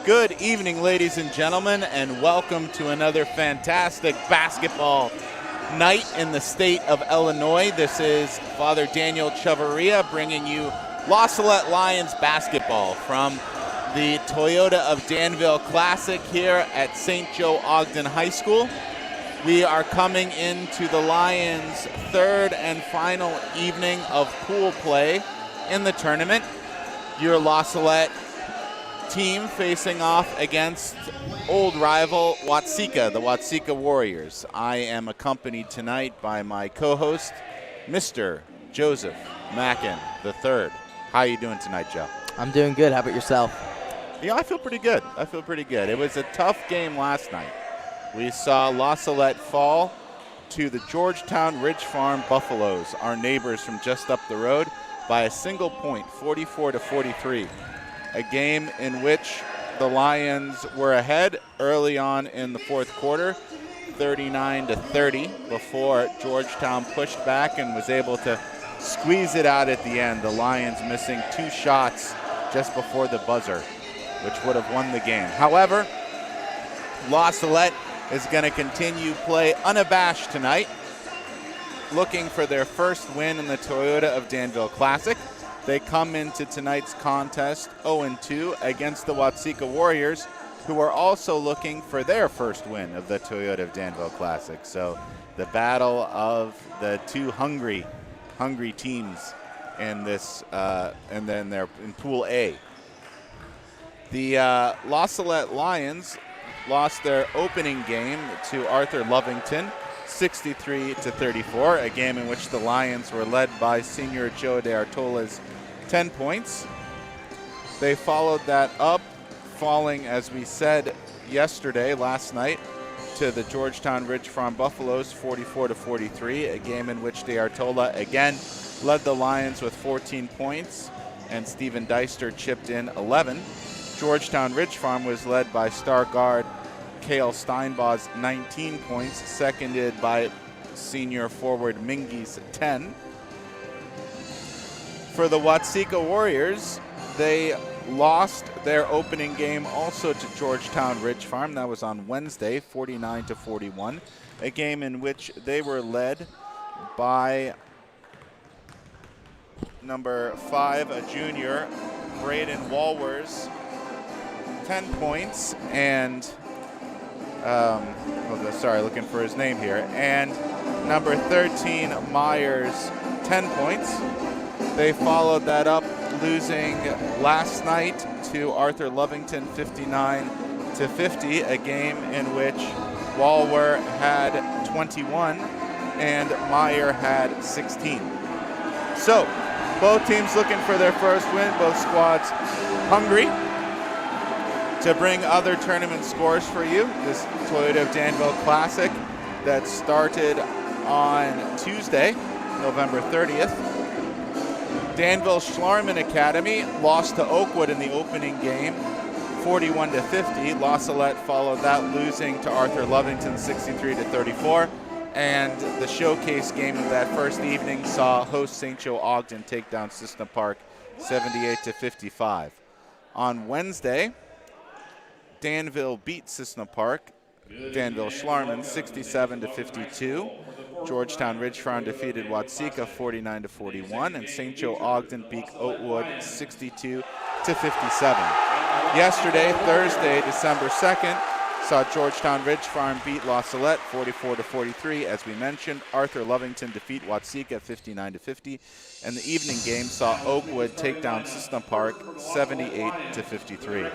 Good evening, ladies and gentlemen, and welcome to another fantastic basketball night in the state of Illinois. This is Father Daniel Chavarria bringing you La Salette Lions basketball from the Toyota of Danville Classic here at St. Joe Ogden High School. We are coming into the Lions' third and final evening of pool play in the tournament. Your La Salette team facing off against old rival Watseka, the Watseka Warriors. I am accompanied tonight by my co-host, Mr. Joseph Mackin III. How are you doing tonight, Joe? I'm doing good. How about yourself? Yeah, I feel pretty good. It was a tough game last night. We saw La Salette fall to the Georgetown Ridge Farm Buffaloes, our neighbors from just up the road, by a single point, 44-43. A game in which the Lions were ahead early on in the fourth quarter, 39-30, before Georgetown pushed back and was able to squeeze it out at the end. The Lions missing two shots just before the buzzer, which would have won the game. However, La Salette is going to continue play unabashed tonight, looking for their first win in the Toyota of Danville Classic. They come into tonight's contest 0-2 against the Watseka Warriors, who are also looking for their first win of the Toyota of Danville Classic. So the battle of the two hungry teams in this, and then they're in Pool A. The La Salette Lions lost their opening game to Arthur Lovington, 63-34, a game in which the Lions were led by senior Joe DeArtola's 10 points. They followed that up, falling, as we said last night, to the Georgetown Ridge Farm Buffaloes, 44-43, a game in which DeArtola again led the Lions with 14 points, and Steven Deister chipped in 11. Georgetown Ridge Farm was led by star guard Cale Steinbaugh's 19 points, seconded by senior forward Mingy's 10. For the Watseka Warriors, they lost their opening game also to Georgetown Ridge Farm. That was on Wednesday, 49-41, a game in which they were led by number 5, a junior, Braden Walwers, 10 points, and looking for his name here, and number 13, Myers, 10 points. They followed that up, losing last night to Arthur Lovington, 59-50, a game in which Walwer had 21 and Meyer had 16. So, both teams looking for their first win, both squads hungry to bring other tournament scores for you. This Toyota of Danville Classic that started on Tuesday, November 30th. Danville Schlarman Academy lost to Oakwood in the opening game, 41-50. La Salette followed that, losing to Arthur Lovington, 63-34. And the showcase game of that first evening saw host St. Joe Ogden take down Cissna Park, 78-55. On Wednesday, Danville beat Cissna Park, Danville Schlarman, 67-52. Georgetown Ridge Farm defeated Watseka, 49-41, and St. Joe Ogden beat Oakwood, 62-57. Yesterday, Thursday, December 2nd, saw Georgetown Ridge Farm beat La Salette, 44-43. As we mentioned, Arthur Lovington defeat Watseka, 59-50, and the evening game saw Oakwood take down Cissna Park, 78-53.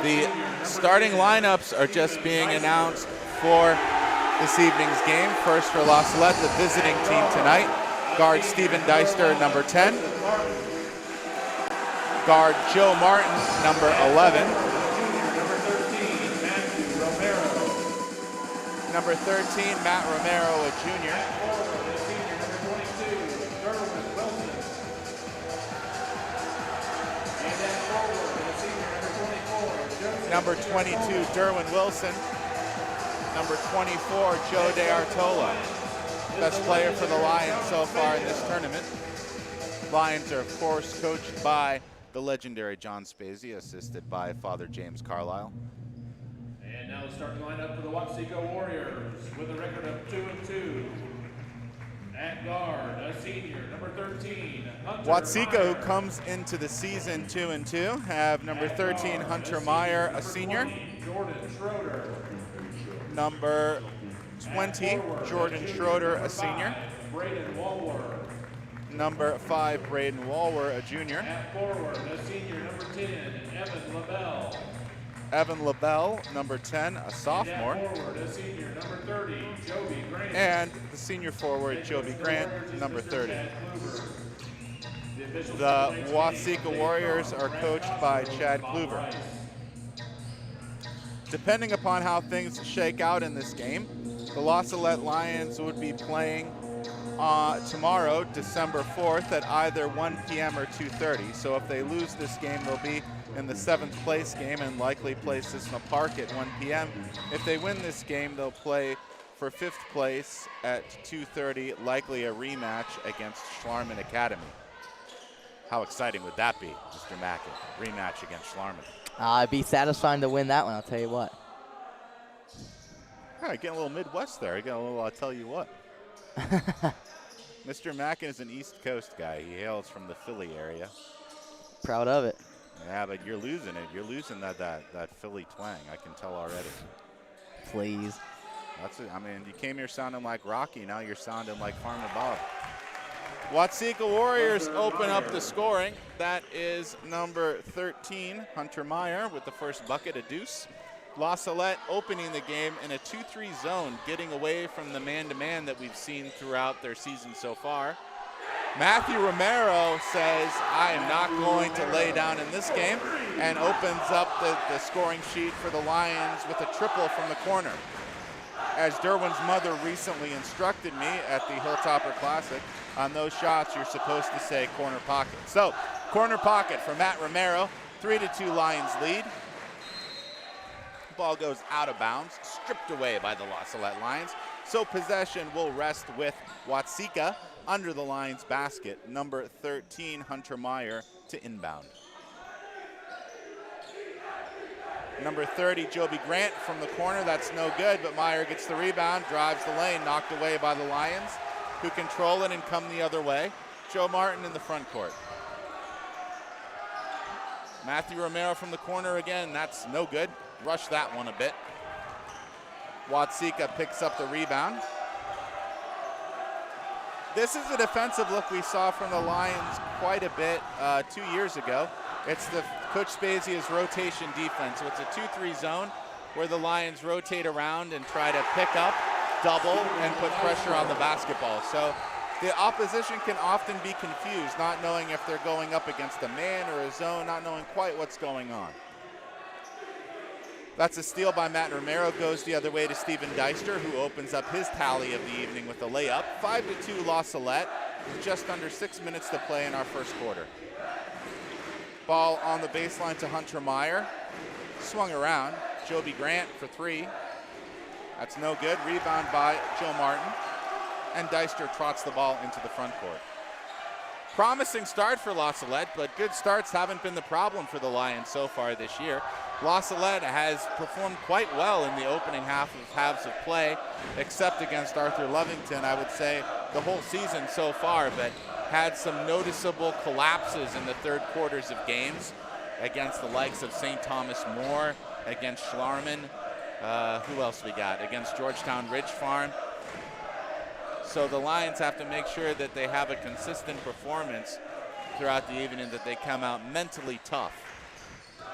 The starting lineups are just being announced for this evening's game. First for La Salette, the visiting team tonight. Guard Steven Deister, number 10. Guard Joe Martin, number 11. Number 13, Matt Romero, a junior. Number 22, Derwin Wilson. Number 24, Joe DeArtola. Best player for the Lions so far in this tournament. Lions are, of course, coached by the legendary John Spazia, assisted by Father James Carlisle. And now the starting lineup for the Watseka Warriors with a record of 2-2. At guard, a senior, number 13, Hunter Watseka, Meyer. who comes into the season 2-2, have number 13, Hunter Meyer, a senior. Jordan Schroeder. Number 20, Jordan Schroeder, a senior. Braden Walwer. Number 5, Braden Walwer, a junior. At forward, a senior, number 10, Evan LaBelle. Evan LaBelle, number 10, a sophomore. At forward, a senior, number 30, Joby Grant. And the senior forward, Joby Grant, number 30. The Watseka Warriors are coached by Chad Kluver. Depending upon how things shake out in this game, the Salette Lions would be playing tomorrow, December 4th, at either 1 p.m. or 2:30. So if they lose this game, they'll be in the 7th place game and likely play Cissna Park at 1 p.m. If they win this game, they'll play for 5th place at 2:30, likely a rematch against Schlarman Academy. How exciting would that be, Mr. Mackin? Rematch against Schlarman. I'd be satisfying to win that one, I'll tell you what. All right, getting a little Midwest there. Getting a little, I'll tell you what. Mr. Mackin is an East Coast guy. He hails from the Philly area. Proud of it. Yeah, but you're losing it. You're losing that Philly twang. I can tell already. Please. That's it. I mean, you came here sounding like Rocky. Now you're sounding like Farmer Bob. Watseka Warriors open up the scoring. That is number 13, Hunter Meyer, with the first bucket, a deuce. Salette opening the game in a 2-3 zone, getting away from the man-to-man that we've seen throughout their season so far. Matthew Romero says, I am not going to lay down in this game, and opens up the scoring sheet for the Lions with a triple from the corner. As Derwin's mother recently instructed me at the Hilltopper Classic, on those shots you're supposed to say corner pocket. So, corner pocket for Matt Romero, 3-2 Lions lead. Ball goes out of bounds, stripped away by the Salette Lions. So possession will rest with Watseka under the Lions basket. Number 13, Hunter Meyer, to inbound. Number 30, Joby Grant from the corner. That's no good, but Meyer gets the rebound, drives the lane, knocked away by the Lions, who control it and come the other way. Joe Martin in the front court. Matthew Romero from the corner again. That's no good. Rushed that one a bit. Watseka picks up the rebound. This is a defensive look we saw from the Lions quite a bit 2 years ago. It's the Coach Spazia's rotation defense. So it's a 2-3 zone where the Lions rotate around and try to pick up, double, and put pressure on the basketball. So the opposition can often be confused, not knowing if they're going up against a man or a zone, not knowing quite what's going on. That's a steal by Matt Romero, goes the other way to Stephen Deister, who opens up his tally of the evening with a layup. 5-2 Salette, with just under 6 minutes to play in our first quarter. Ball on the baseline to Hunter Meyer. Swung around. Joby Grant for 3. That's no good. Rebound by Joe Martin. And Deister trots the ball into the front court. Promising start for Salette, but good starts haven't been the problem for the Lions so far this year. Salette has performed quite well in the opening halves of play, except against Arthur Lovington, I would say, the whole season so far, but had some noticeable collapses in the third quarters of games against the likes of St. Thomas More, against Schlarman, who else we got? Against Georgetown Ridge Farm. So the Lions have to make sure that they have a consistent performance throughout the evening, that they come out mentally tough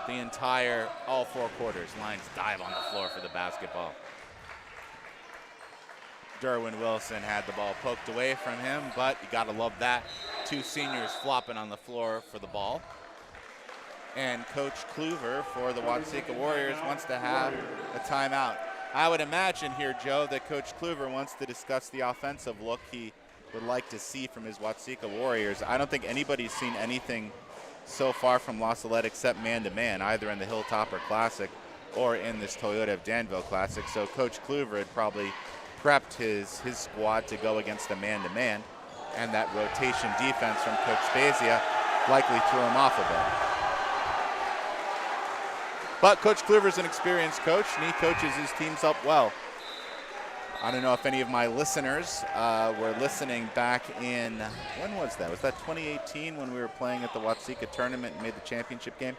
the entire all 4 quarters. Lions dive on the floor for the basketball. Derwin Wilson had the ball poked away from him, but you gotta love that. 2 seniors flopping on the floor for the ball. And Coach Kluver for the Watseka Warriors wants to have a timeout. I would imagine here, Joe, that Coach Kluver wants to discuss the offensive look he would like to see from his Watseka Warriors. I don't think anybody's seen anything so far from Salette except man-to-man, either in the Hilltopper Classic or in this Toyota of Danville Classic. So Coach Kluver had probably prepped his squad to go against a man-to-man, and that rotation defense from Coach Spazia likely threw him off a bit. But Coach Kluver's an experienced coach, and he coaches his teams up well. I don't know if any of my listeners were listening back in, when was that? Was that 2018 when we were playing at the Watseka tournament and made the championship game?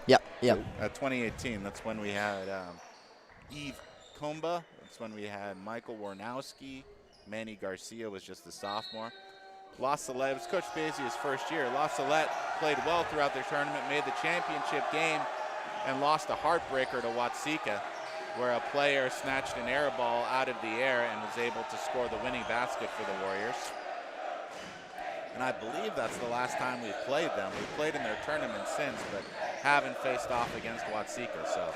Yep. 2018, that's when we had Eve Komba. That's when we had Michael Warnowski. Manny Garcia was just a sophomore. La Salette, it was Coach Bazier's first year. La Salette played well throughout their tournament, made the championship game, and lost a heartbreaker to Watseka, where a player snatched an air ball out of the air and was able to score the winning basket for the Warriors. And I believe that's the last time we've played them. We've played in their tournament since, but haven't faced off against Watseka. So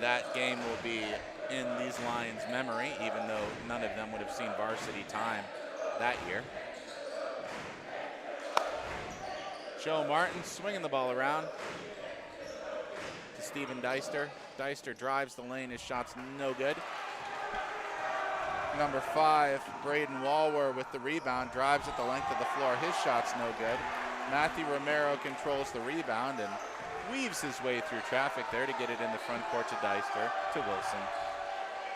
that game will be in these Lions' memory, even though none of them would have seen varsity time that year. Joe Martin swinging the ball around to Steven Deister. Deister drives the lane, his shot's no good. Number 5, Braden Walwer with the rebound, drives at the length of the floor, his shot's no good. Matthew Romero controls the rebound and weaves his way through traffic there to get it in the front court to Deister, to Wilson.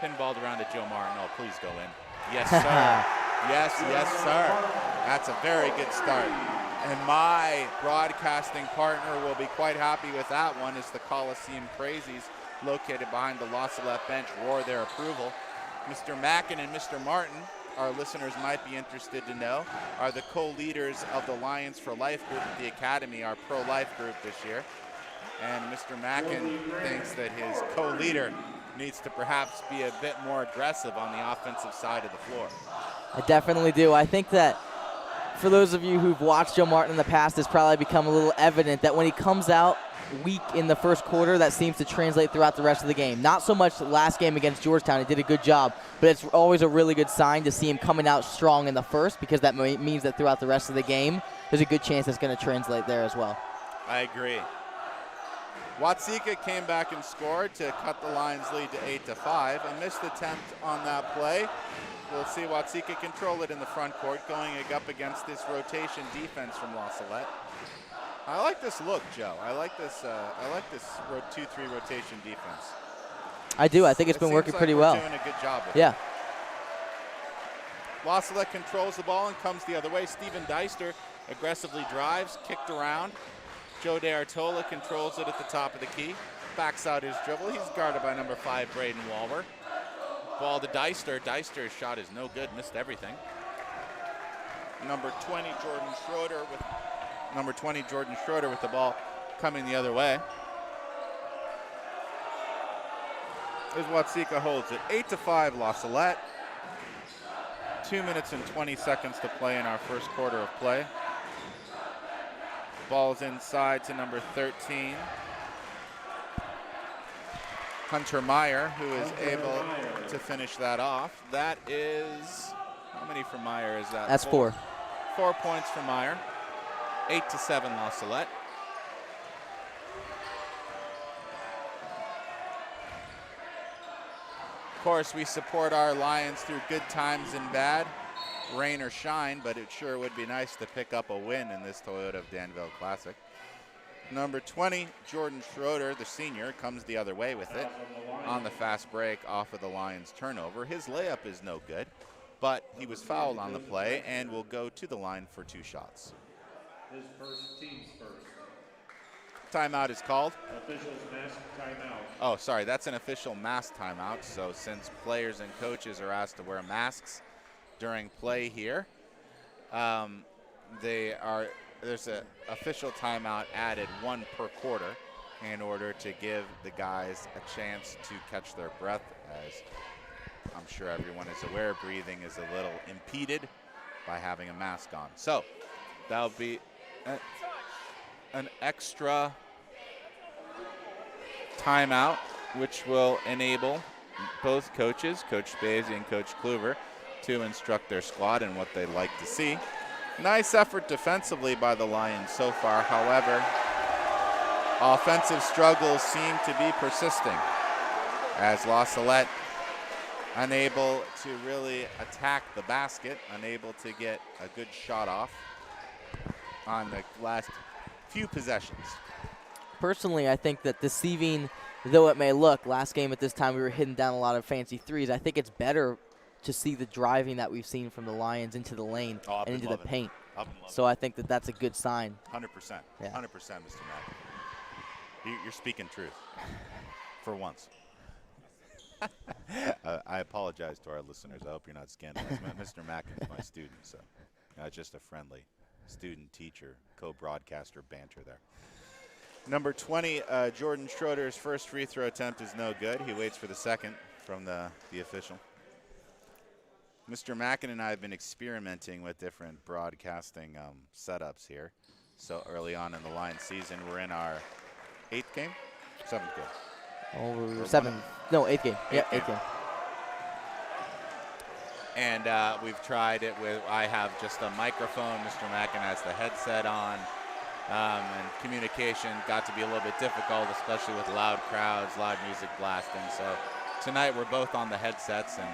Pinballed around to Joe Martin. Oh, please go in. Yes, sir. yes, sir. That's a very good start. And my broadcasting partner will be quite happy with that one as the Coliseum Crazies, located behind the La Salette bench, roar their approval. Mr. Mackin and Mr. Martin, our listeners might be interested to know, are the co-leaders of the Lions for Life group at the Academy, our pro-life group this year. And Mr. Mackin thinks that his co-leader needs to perhaps be a bit more aggressive on the offensive side of the floor. I definitely do. I think that for those of you who've watched Joe Martin in the past, it's probably become a little evident that when he comes out weak in the first quarter, that seems to translate throughout the rest of the game. Not so much the last game against Georgetown. He did a good job, but it's always a really good sign to see him coming out strong in the first, because that means that throughout the rest of the game, there's a good chance it's going to translate there as well. I agree. Watseka came back and scored to cut the Lions' lead to 8-5. A missed attempt on that play. We'll see Watseka control it in the front court, going up against this rotation defense from La Salette. I like this look, Joe. I like this 2-3 rotation defense. I do. I think it's been working pretty well. Doing a good job with yeah. it. La Salette controls the ball and comes the other way. Steven Deister aggressively drives, kicked around. Joe DeArtola controls it at the top of the key, backs out his dribble. He's guarded by number 5, Braden Walwer. Ball to Deister. Deister's shot is no good, missed everything. Number 20, Jordan Schroeder with the ball coming the other way. As Watseka holds it. 8-5 La Salette. 2 minutes and 20 seconds to play in our first quarter of play. Ball's inside to number 13, Hunter Meyer, who is able to finish that off. That is, how many for Meyer is that? That's 4. 4 points for Meyer. 8-7 La Salette. Of course, we support our Lions through good times and bad, rain or shine, but it sure would be nice to pick up a win in this Toyota of Danville Classic. Number 20, Jordan Schroeder, the senior, comes the other way with it on the fast break off of the Lions' turnover. His layup is no good, but he was fouled on the play and will go to the line for 2 shots. His first, team's first. Timeout is called. Officials mask timeout. Oh, sorry, that's an official mask timeout. So since players and coaches are asked to wear masks during play here, there's an official timeout added, 1 per quarter, in order to give the guys a chance to catch their breath, as I'm sure everyone is aware, breathing is a little impeded by having a mask on. So that'll be an extra timeout, which will enable both coaches, Coach Basie and Coach Kluver, to instruct their squad in what they'd like to see. Nice effort defensively by the Lions so far. However, offensive struggles seem to be persisting, as La Salette unable to really attack the basket, unable to get a good shot off on the last few possessions. Personally, I think that deceiving though it may look, last game at this time we were hitting down a lot of fancy threes. I think it's better to see the driving that we've seen from the Lions into the lane and into the paint. So I think that that's a good sign. 100%. Yeah. 100%, Mr. Mack. You're speaking truth for once. I apologize to our listeners. I hope you're not scandalized. Mr. Mack is my student, so just a friendly student-teacher, co-broadcaster banter there. Number 20, Jordan Schroeder's first free throw attempt is no good. He waits for the second from the official. Mr. Mackin and I have been experimenting with different broadcasting setups here. So early on in the Lions season, we're in our 8th game? 7th game? Eighth game. Eighth game. And we've tried it with, I have just a microphone. Mr. Mackin has the headset on. And communication got to be a little bit difficult, especially with loud crowds, loud music blasting. So tonight we're both on the headsets, and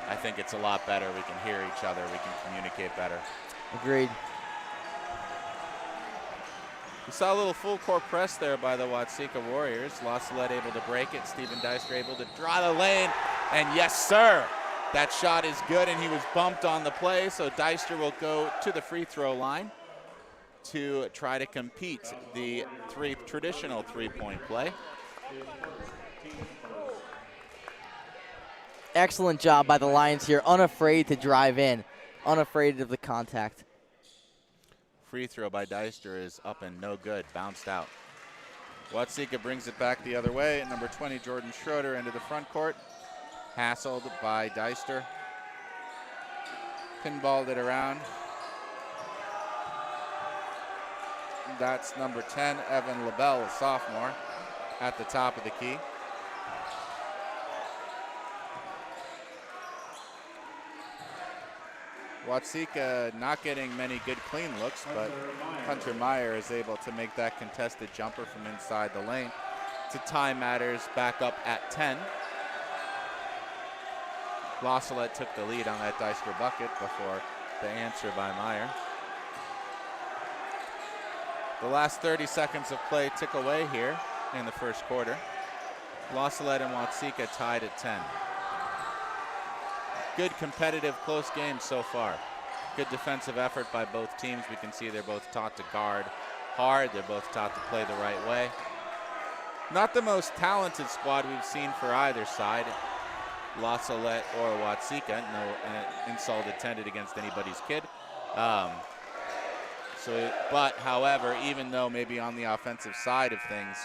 I think it's a lot better. We can hear each other. We can communicate better. Agreed. We saw a little full court press there by the Watseka Warriors. Salette able to break it. Steven Deister able to draw the lane. And yes, sir, that shot is good, and he was bumped on the play. So Deister will go to the free throw line to try to compete the traditional three-point play. Excellent job by the Lions here, unafraid to drive in, unafraid of the contact. Free throw by Deister is up and no good, bounced out. Watseka brings it back the other way. Number 20, Jordan Schroeder, into the front court. Hassled by Deister. Pinballed it around. That's number 10, Evan LaBelle, a sophomore, at the top of the key. Watseka not getting many good clean looks, but Hunter Meyer is able to make that contested jumper from inside the lane to tie matters back up at 10. Salette took the lead on that Deister bucket before the answer by Meyer. The last 30 seconds of play tick away here in the first quarter. Salette and Watseka tied at 10. Good competitive close game so far. Good defensive effort by both teams. We can see they're both taught to guard hard. They're both taught to play the right way. Not the most talented squad we've seen for either side, Salette or Watseka. No insult intended against anybody's kid. But however, even though maybe on the offensive side of things,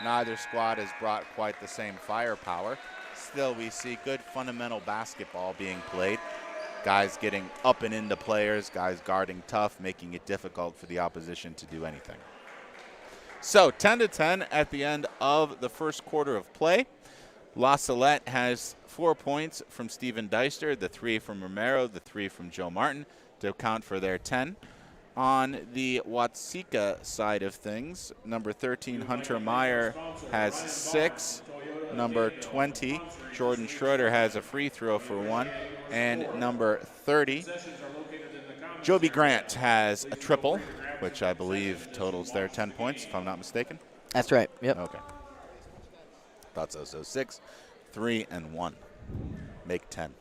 neither squad has brought quite the same firepower, still we see good fundamental basketball being played. Guys getting up and into players, guys guarding tough, making it difficult for the opposition to do anything. So 10-10 at the end of the first quarter of play. Salette has 4 points from Steven Deister, the 3 from Romero, the 3 from Joe Martin to account for their 10. On the Watseka side of things, number 13, Hunter Meyer, has 6. Number 20, Jordan Schroeder, has a free throw for 1. And number 30, Joby Grant, has a triple, which I believe totals their 10 points, if I'm not mistaken. That's right. Yep. Okay. Thought so. So 6, 3, and 1 make 10.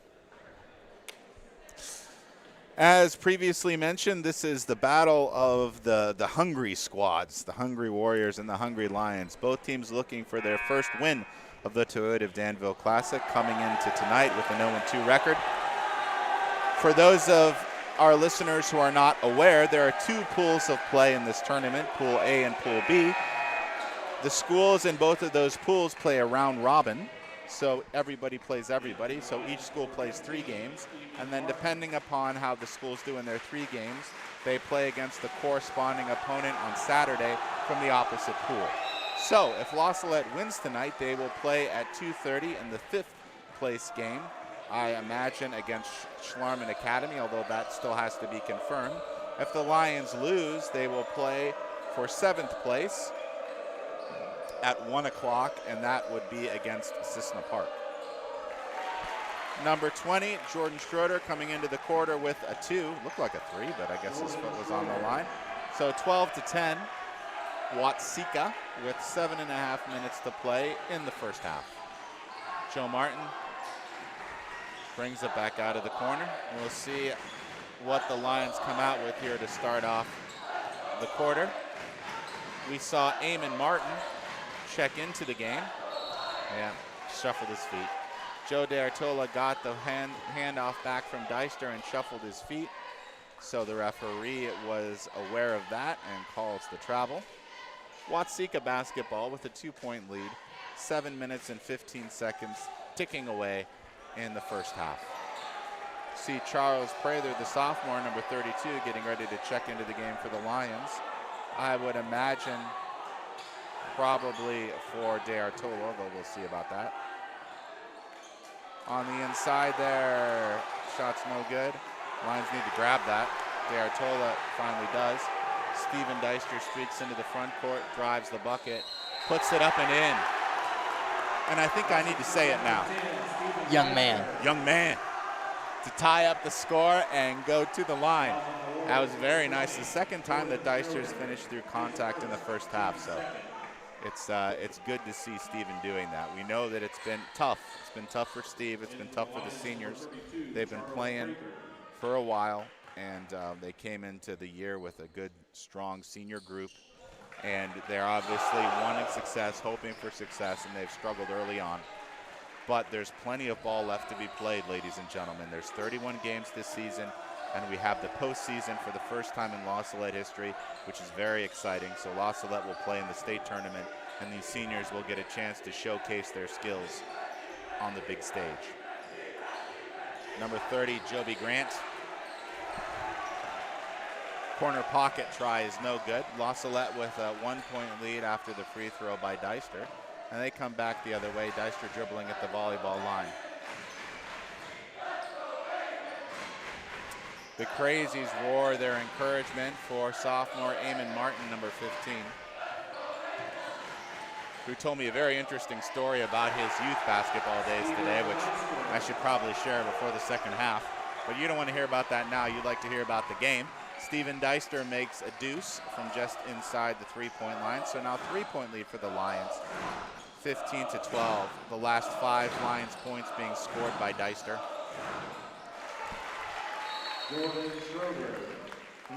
As previously mentioned, this is the battle of the hungry squads, the Hungry Warriors and the Hungry Lions. Both teams looking for their first win of the Toyota of Danville Classic, coming into tonight with a 0-2 record. For those of our listeners who are not aware, there are 2 pools of play in this tournament, Pool A and Pool B. The schools in both of those pools play a round robin. So everybody plays everybody. So each school plays 3 games. And then depending upon how the schools do in their 3 games, they play against the corresponding opponent on Saturday from the opposite pool. So if Salette wins tonight, they will play at 2:30 in the 5th place game, I imagine against Schlarman Academy, although that still has to be confirmed. If the Lions lose, they will play for 7th place at 1 o'clock, and that would be against Cissna Park. Number 20, Jordan Schroeder, coming into the quarter with a 2. Looked like a 3, but I guess his foot was on the line. So 12-10, Watseka with 7.5 minutes to play in the first half. Joe Martin brings it back out of the corner. We'll see what the Lions come out with here to start off the quarter. We saw Eamon Martin check into the game. Yeah, shuffled his feet. Joe DeArtola got the handoff back from Deister and shuffled his feet. So the referee was aware of that and calls the travel. Watseka basketball with a 2-point lead. 7 minutes and 15 seconds ticking away in the first half. See Charles Prather, the sophomore, number 32, getting ready to check into the game for the Lions. I would imagine probably for DeArtola, though we'll see about that. On the inside there, shot's no good. Lions need to grab that. DeArtola finally does. Steven Deister streaks into the front court, drives the bucket, puts it up and in. And I think I need to say it now. Young man. Young man. To tie up the score and go to the line. That was very nice. The second time that Deister's finished through contact in the first half, so it's good to see Steven doing that. We know that it's been tough. It's been tough for Steve. It's been tough for the seniors. They've been playing for a while, and they came into the year with a good, strong senior group, and they're obviously wanting success, hoping for success, and they've struggled early on. But there's plenty of ball left to be played, ladies and gentlemen. There's 31 games this season, and we have the postseason for the first time in La Salette history, which is very exciting. So La Salette will play in the state tournament, and these seniors will get a chance to showcase their skills on the big stage. Number 30, Joby Grant. Corner pocket try is no good. La Salette with a 1-point lead after the free throw by Deister. And they come back the other way. Deister dribbling at the volleyball line. The Crazies roar their encouragement for sophomore Eamon Martin, number 15, who told me a very interesting story about his youth basketball days today, which I should probably share before the second half. But you don't want to hear about that now. You'd like to hear about the game. Steven Deister makes a deuce from just inside the 3-point line. So now 3-point lead for the Lions, 15-12. The last 5 Lions points being scored by Deister.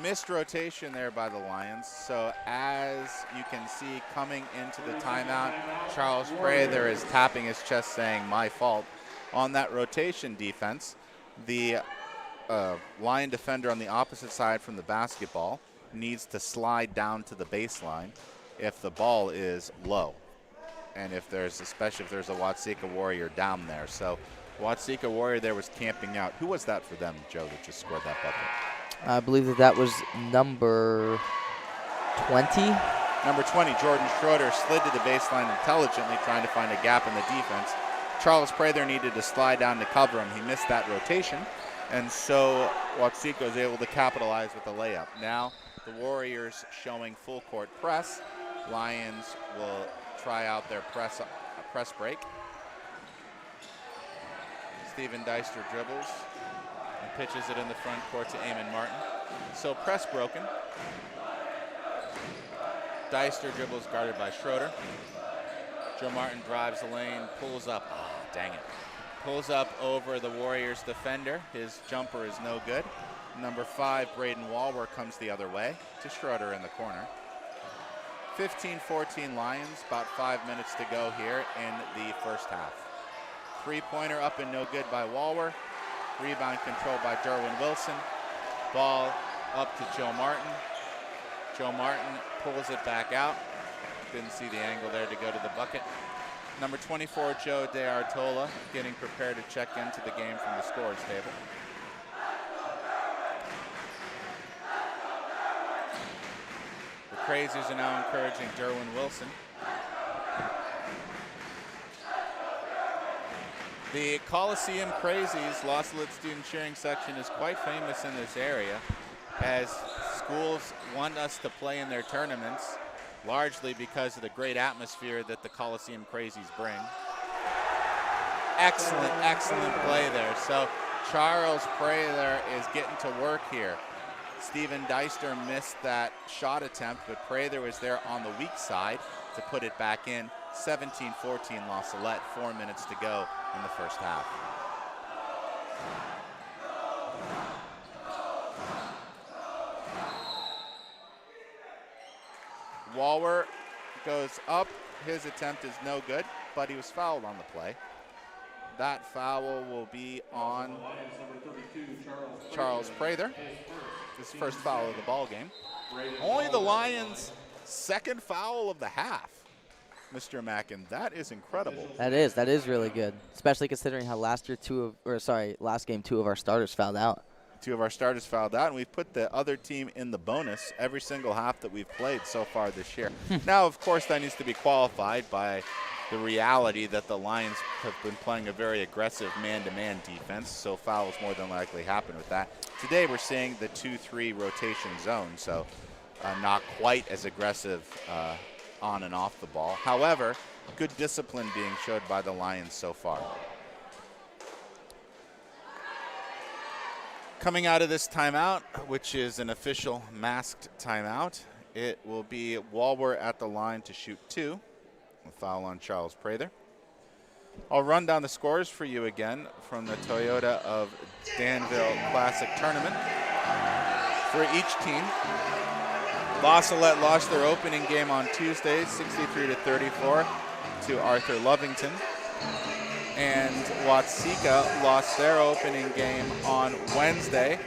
Missed rotation there by the Lions. So as you can see coming into the timeout, Charles Prather is tapping his chest saying, "My fault." On that rotation defense, the line defender on the opposite side from the basketball needs to slide down to the baseline if the ball is low, and especially if there's a Watseka Warrior down there. So Watseka Warrior there was camping out. Who was that for them, Joe, that just scored that bucket? I believe that was number 20. Number 20, Jordan Schroeder, slid to the baseline intelligently, trying to find a gap in the defense. Charles Prather needed to slide down to cover him. He missed that rotation, and so Watseka was able to capitalize with a layup. Now the Warriors showing full court press. Lions will try out their press break. Steven Deister dribbles and pitches it in the front court to Eamon Martin. So press broken. Deister dribbles guarded by Schroeder. Joe Martin drives the lane, pulls up. Oh, dang it. Pulls up over the Warriors defender. His jumper is no good. Number 5, Braden Walwer, comes the other way to Schroeder in the corner. 15-14 Lions, about 5 minutes to go here in the first half. 3-pointer up and no good by Walwer. Rebound controlled by Derwin Wilson. Ball up to Joe Martin. Joe Martin pulls it back out. Didn't see the angle there to go to the bucket. Number 24, Joe DeArtola, getting prepared to check into the game from the scorer's table. The Crazies are now encouraging Derwin Wilson. The Coliseum Crazies, La Salette student cheering section, is quite famous in this area, as schools want us to play in their tournaments, largely because of the great atmosphere that the Coliseum Crazies bring. Excellent, excellent play there. So Charles Prather is getting to work here. Steven Deister missed that shot attempt, but Prather was there on the weak side to put it back in. 17-14 La Salette, 4 minutes to go in the first half. Waller goes up. His attempt is no good, but he was fouled on the play. That foul will be on Charles Prather. His first foul of the ball game. Only the Lions' second foul of the half. Mr. Mackin, that is incredible. That is really good, especially considering how last game 2 of our starters fouled out. 2 of our starters fouled out, and we've put the other team in the bonus every single half that we've played so far this year. Now, of course, that needs to be qualified by the reality that the Lions have been playing a very aggressive man-to-man defense, so fouls more than likely happen with that. Today we're seeing the 2-3 rotation zone, so not quite as aggressive on and off the ball. However, good discipline being showed by the Lions so far. Coming out of this timeout, which is an official masked timeout, it will be Waller at the line to shoot 2. A foul on Charles Prather. I'll run down the scores for you again from the Toyota of Danville Classic tournament. For each team, La Salette lost their opening game on Tuesday, 63-34 to Arthur Lovington. And Watseka lost their opening game on Wednesday,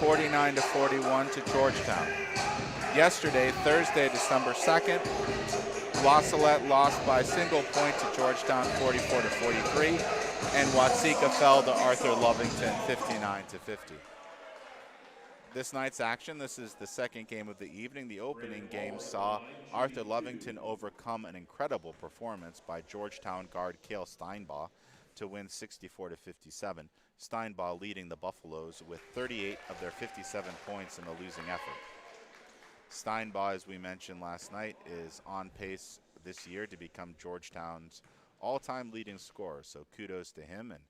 49-41 to Georgetown. Yesterday, Thursday, December 2nd, La Salette lost by a single point to Georgetown, 44-43, and Watseka fell to Arthur Lovington, 59-50. This night's action, this is the second game of the evening. The opening game saw Arthur Lovington overcome an incredible performance by Georgetown guard Cale Steinbaugh to win 64-57. Steinbaugh leading the Buffaloes with 38 of their 57 points in the losing effort. Steinbaugh, as we mentioned last night, is on pace this year to become Georgetown's all-time leading scorer. So kudos to him, and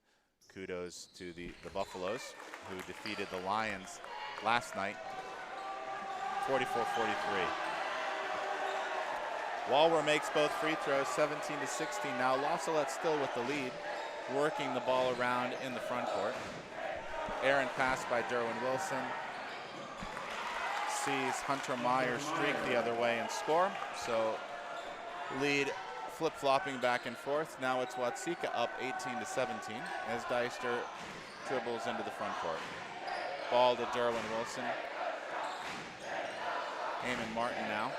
kudos to the Buffaloes, who defeated the Lions last night, 44-43. Waller makes both free throws, 17-16. Now La Salette still with the lead, working the ball around in the front court. Errant pass by Derwin Wilson. Sees Hunter Myers streak the other way and score. So lead flip-flopping back and forth. Now it's Watseka up 18-17 as Deister dribbles into the front court. Ball to Derwin Wilson. Eamon Martin now.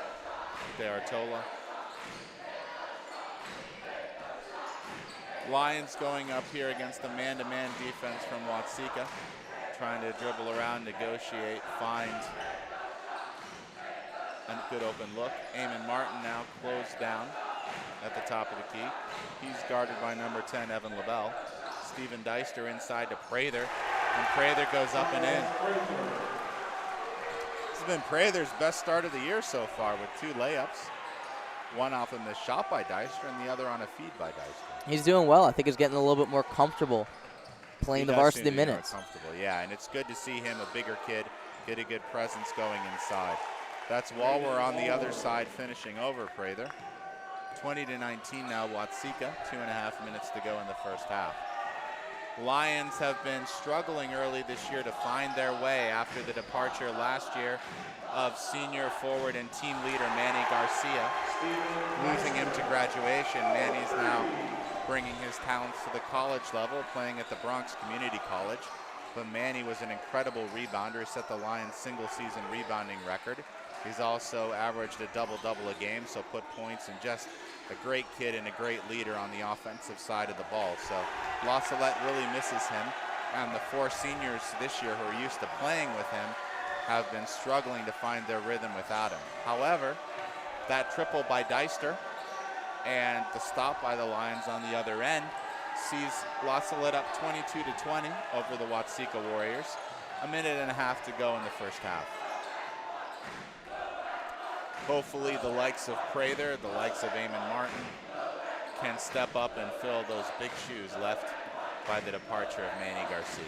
De Artola. Lions going up here against the man-to-man defense from Watseka. Trying to dribble around, negotiate, find a good open look. Eamon Martin now closed down at the top of the key. He's guarded by number 10, Evan LaBelle. Steven Deister inside to Prather, and Prather goes up and in. This has been Prather's best start of the year so far with 2 layups. One off of this shot by Deister and the other on a feed by Deister. He's doing well. I think he's getting a little bit more comfortable playing the varsity minutes. Comfortable, yeah, and it's good to see him, a bigger kid, get a good presence going inside. That's Waller on the other side finishing over Prather. 20-19 now, Watseka, 2.5 minutes to go in the first half. Lions have been struggling early this year to find their way after the departure last year of senior forward and team leader Manny Garcia, losing him to graduation. Manny's now bringing his talents to the college level, playing at the Bronx Community College. But Manny was an incredible rebounder, set the Lions' single-season rebounding record. He's also averaged a double-double a game, so put points, and just a great kid and a great leader on the offensive side of the ball. So La Salette really misses him, and the 4 seniors this year who are used to playing with him have been struggling to find their rhythm without him. However, that triple by Deister and the stop by the Lions on the other end sees La Salette up 22-20 over the Watseka Warriors. A minute and a half to go in the first half. Hopefully the likes of Prather, the likes of Eamon Martin can step up and fill those big shoes left by the departure of Manny Garcia.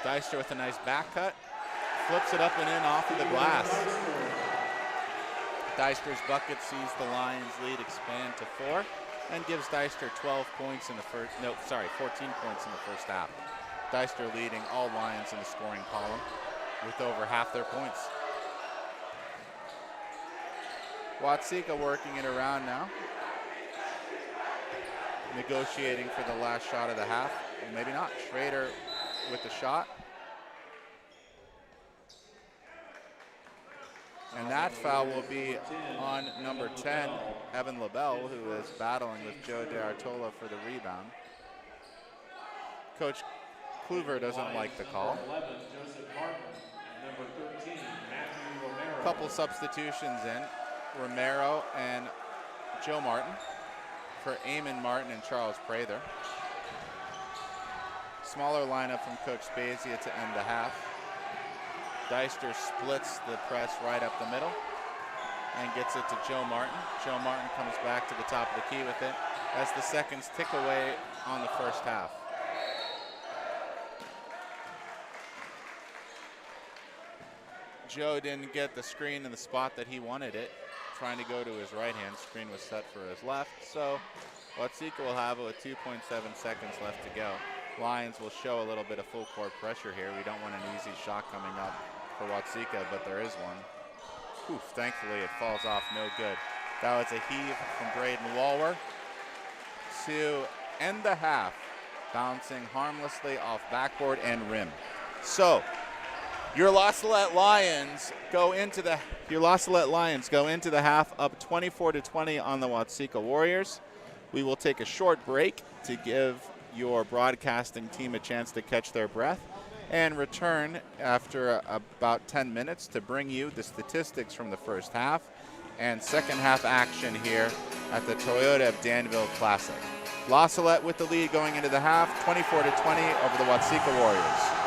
Deister with a nice back cut. Flips it up and in off of the glass. Deister's bucket sees the Lions lead expand to 4 and gives Deister 12 points in the first, 14 points in the first half. Deister leading all Lions in the scoring column with over half their points. Watseka working it around now. Negotiating for the last shot of the half. Well, maybe not. Schrader with the shot. And that foul will be on number 10, Evan LaBelle, who is battling with Joe DeArtola for the rebound. Coach Kluver doesn't like the call. Couple substitutions in. Romero and Joe Martin for Eamon Martin and Charles Prather. Smaller lineup from Coach Spezia to end the half. Deister splits the press right up the middle and gets it to Joe Martin. Joe Martin comes back to the top of the key with it as the seconds tick away on the first half. Joe didn't get the screen in the spot that he wanted it, trying to go to his right hand. Screen was set for his left, so Watseka will have it with 2.7 seconds left to go. Lions will show a little bit of full court pressure here. We don't want an easy shot coming up for Watseka, but there is one. Oof, thankfully it falls off, no good. That was a heave from Braden Walwer to end the half, bouncing harmlessly off backboard and rim. So your La Salette Lions go into the half up 24-20 on the Watseka Warriors. We will take a short break to give your broadcasting team a chance to catch their breath and return after about 10 minutes to bring you the statistics from the first half and second half action here at the Toyota of Danville Classic. La Salette with the lead going into the half, 24-20 over the Watseka Warriors.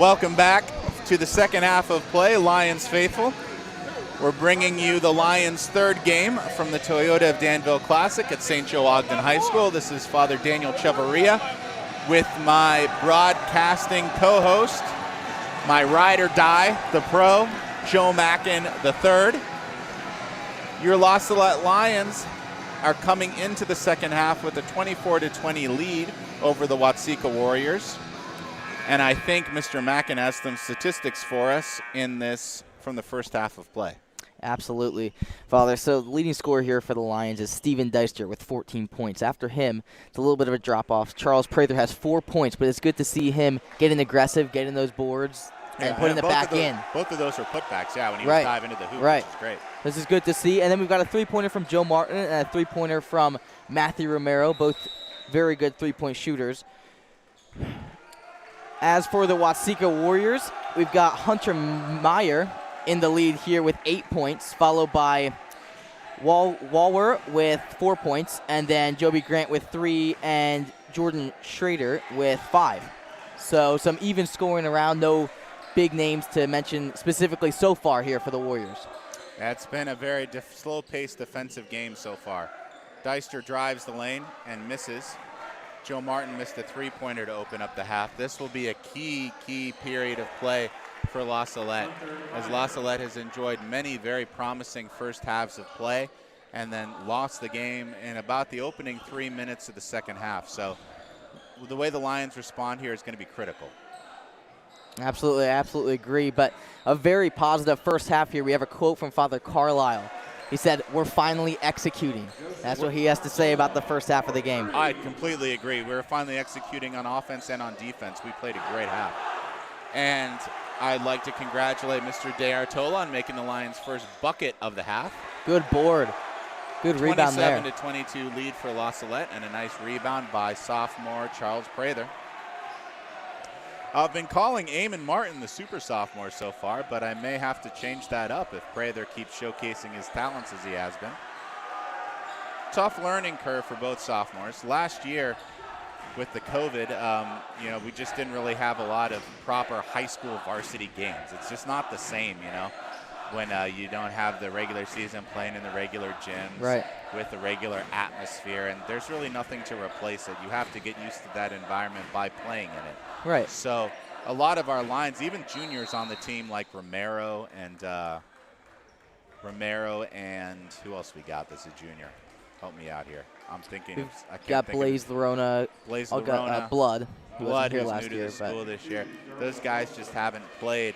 Welcome back to the second half of play, Lions faithful. We're bringing you the Lions' third game from the Toyota of Danville Classic at St. Joe Ogden High School. This is Father Daniel Chavarria with my broadcasting co-host, my ride or die, the pro, Joe Mackin III. Your La Salette Lions are coming into the second half with a 24-20 lead over the Watseka Warriors. And I think Mr. Mackin has some statistics for us in this from the first half of play. Absolutely, Father. So the leading scorer here for the Lions is Steven Deister with 14 points. After him, it's a little bit of a drop-off. Charles Prather has 4 points, but it's good to see him getting aggressive, getting those boards, and putting it back in. Both of those were putbacks, when he was diving into the hoop, which is great. This is good to see. And then we've got a three-pointer from Joe Martin and a three-pointer from Matthew Romero, both very good three-point shooters. As for the Watseka Warriors, we've got Hunter Meyer in the lead here with 8 points, followed by Walwer with 4 points, and then Joby Grant with 3, and Jordan Schrader with 5. So some even scoring around, no big names to mention specifically so far here for the Warriors. That's been a very slow-paced defensive game so far. Deister drives the lane and misses. Joe Martin missed a three-pointer to open up the half. This will be a key period of play for La Salette, as La Salette has enjoyed many very promising first halves of play and then lost the game in about the opening 3 minutes of the second half. So the way the Lions respond here is going to be critical. Absolutely agree, but a very positive first half here. We have a quote from Father Carlisle. He said, "We're finally executing." That's what he has to say about the first half of the game. I completely agree. We're finally executing on offense and on defense. We played a great half. And I'd like to congratulate Mr. De Artola on making the Lions' first bucket of the half. Good board. Good rebound there. 27-22 lead for La Salette, and a nice rebound by sophomore Charles Prather. I've been calling Eamon Martin the super sophomore so far, but I may have to change that up if Prather keeps showcasing his talents as he has been. Tough learning curve for both sophomores. Last year, with the COVID, we just didn't really have a lot of proper high school varsity games. It's just not the same, when you don't have the regular season playing in the regular gyms with the regular atmosphere, and there's really nothing to replace it. You have to get used to that environment by playing in it. Right. So a lot of our lines, even juniors on the team like Romero and who else we got that's a junior? Help me out here. I'm thinking. We've got Blaze Lerona. Blaze Lerona. Blood. Blood, who's new to the school this year. Those guys just haven't played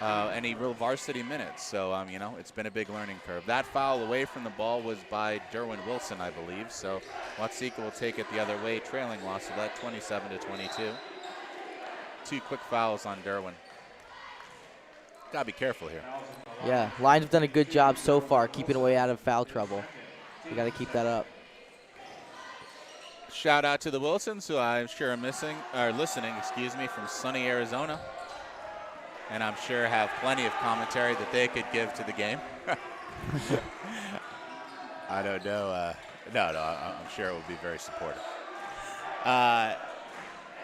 any real varsity minutes. So, it's been a big learning curve. That foul away from the ball was by Derwin Wilson, I believe. So Watseka will take it the other way, trailing La Salette 27-22. 2 quick fouls on Derwin. Got to be careful here. Yeah, Lions have done a good job so far keeping away out of foul trouble. We got to keep that up. Shout out to the Wilsons, who I'm sure are listening, from sunny Arizona. And I'm sure have plenty of commentary that they could give to the game. I don't know. No, I'm sure it will be very supportive.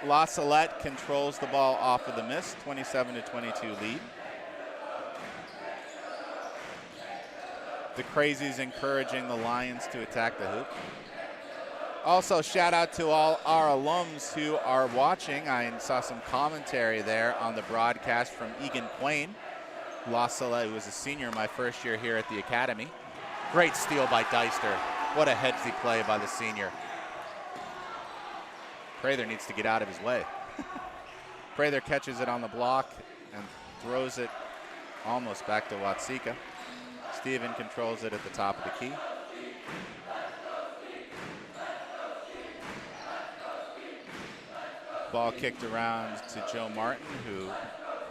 La Salette controls the ball off of the miss, 27-22 lead. The Crazies encouraging the Lions to attack the hoop. Also, shout out to all our alums who are watching. I saw some commentary there on the broadcast from Egan Quain, La Salette, who was a senior my first year here at the academy. Great steal by Deister. What a headsy play by the senior. Prather needs to get out of his way. Prather catches it on the block and throws it almost back to Watseka. Steven controls it at the top of the key. Ball kicked around to Joe Martin, who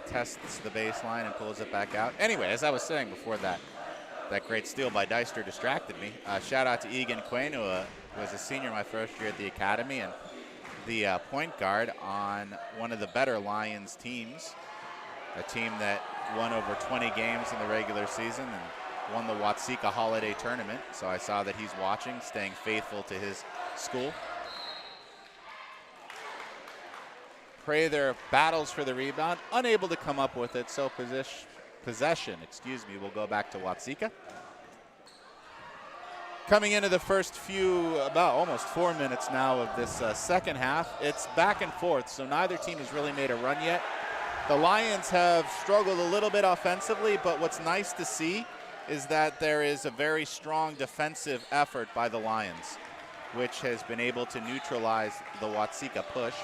tests the baseline and pulls it back out. Anyway, as I was saying before that great steal by Deister distracted me. Shout out to Egan Quain, who was a senior my first year at the academy and the point guard on one of the better Lions teams, a team that won over 20 games in the regular season and won the Watseka Holiday Tournament. So I saw that he's watching, staying faithful to his school. Prather battles for the rebound, unable to come up with it, so possession, will go back to Watseka. Coming into the first few, about almost 4 minutes now of this second half, it's back and forth, so neither team has really made a run yet. The Lions have struggled a little bit offensively, but what's nice to see is that there is a very strong defensive effort by the Lions, which has been able to neutralize the Watseka push.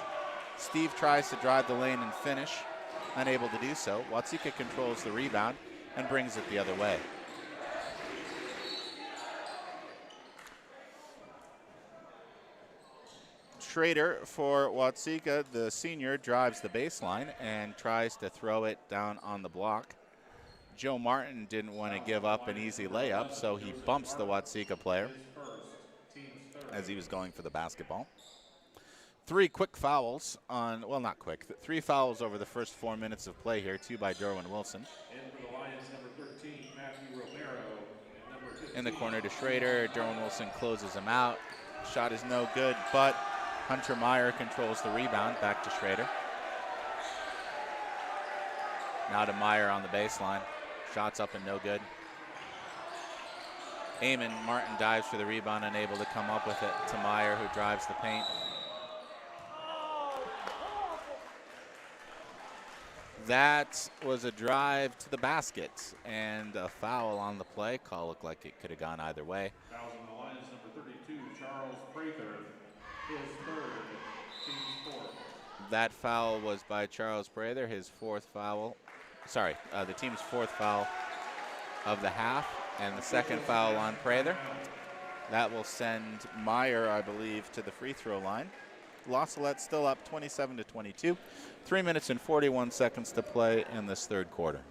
Steve tries to drive the lane and finish, unable to do so. Watseka controls the rebound and brings it the other way. Schrader for Watseka, the senior, drives the baseline and tries to throw it down on the block. Joe Martin didn't want to give up an easy layup, so he bumps the Watseka player as he was going for the basketball. Three fouls over the first 4 minutes of play here, 2 by Derwin Wilson. And for the Lions, number 13, Matthew Romero. And number 15, in the corner to Schrader. Derwin Wilson closes him out. Shot is no good, but Hunter Meyer controls the rebound. Back to Schrader. Now to Meyer on the baseline. Shots up and no good. Eamon Martin dives for the rebound, unable to come up with it to Meyer, who drives the paint. That was a drive to the basket and a foul on the play. Call looked like it could have gone either way. Fouls on the Lions, number 32, Charles Prather, his third, team's fourth. That foul was by Charles Prather, his fourth foul. The team's fourth foul of the half, and the second foul on Prather. That will send Meyer, I believe, to the free throw line. La Salette still up 27-22. 3 minutes and 41 seconds to play in this third quarter.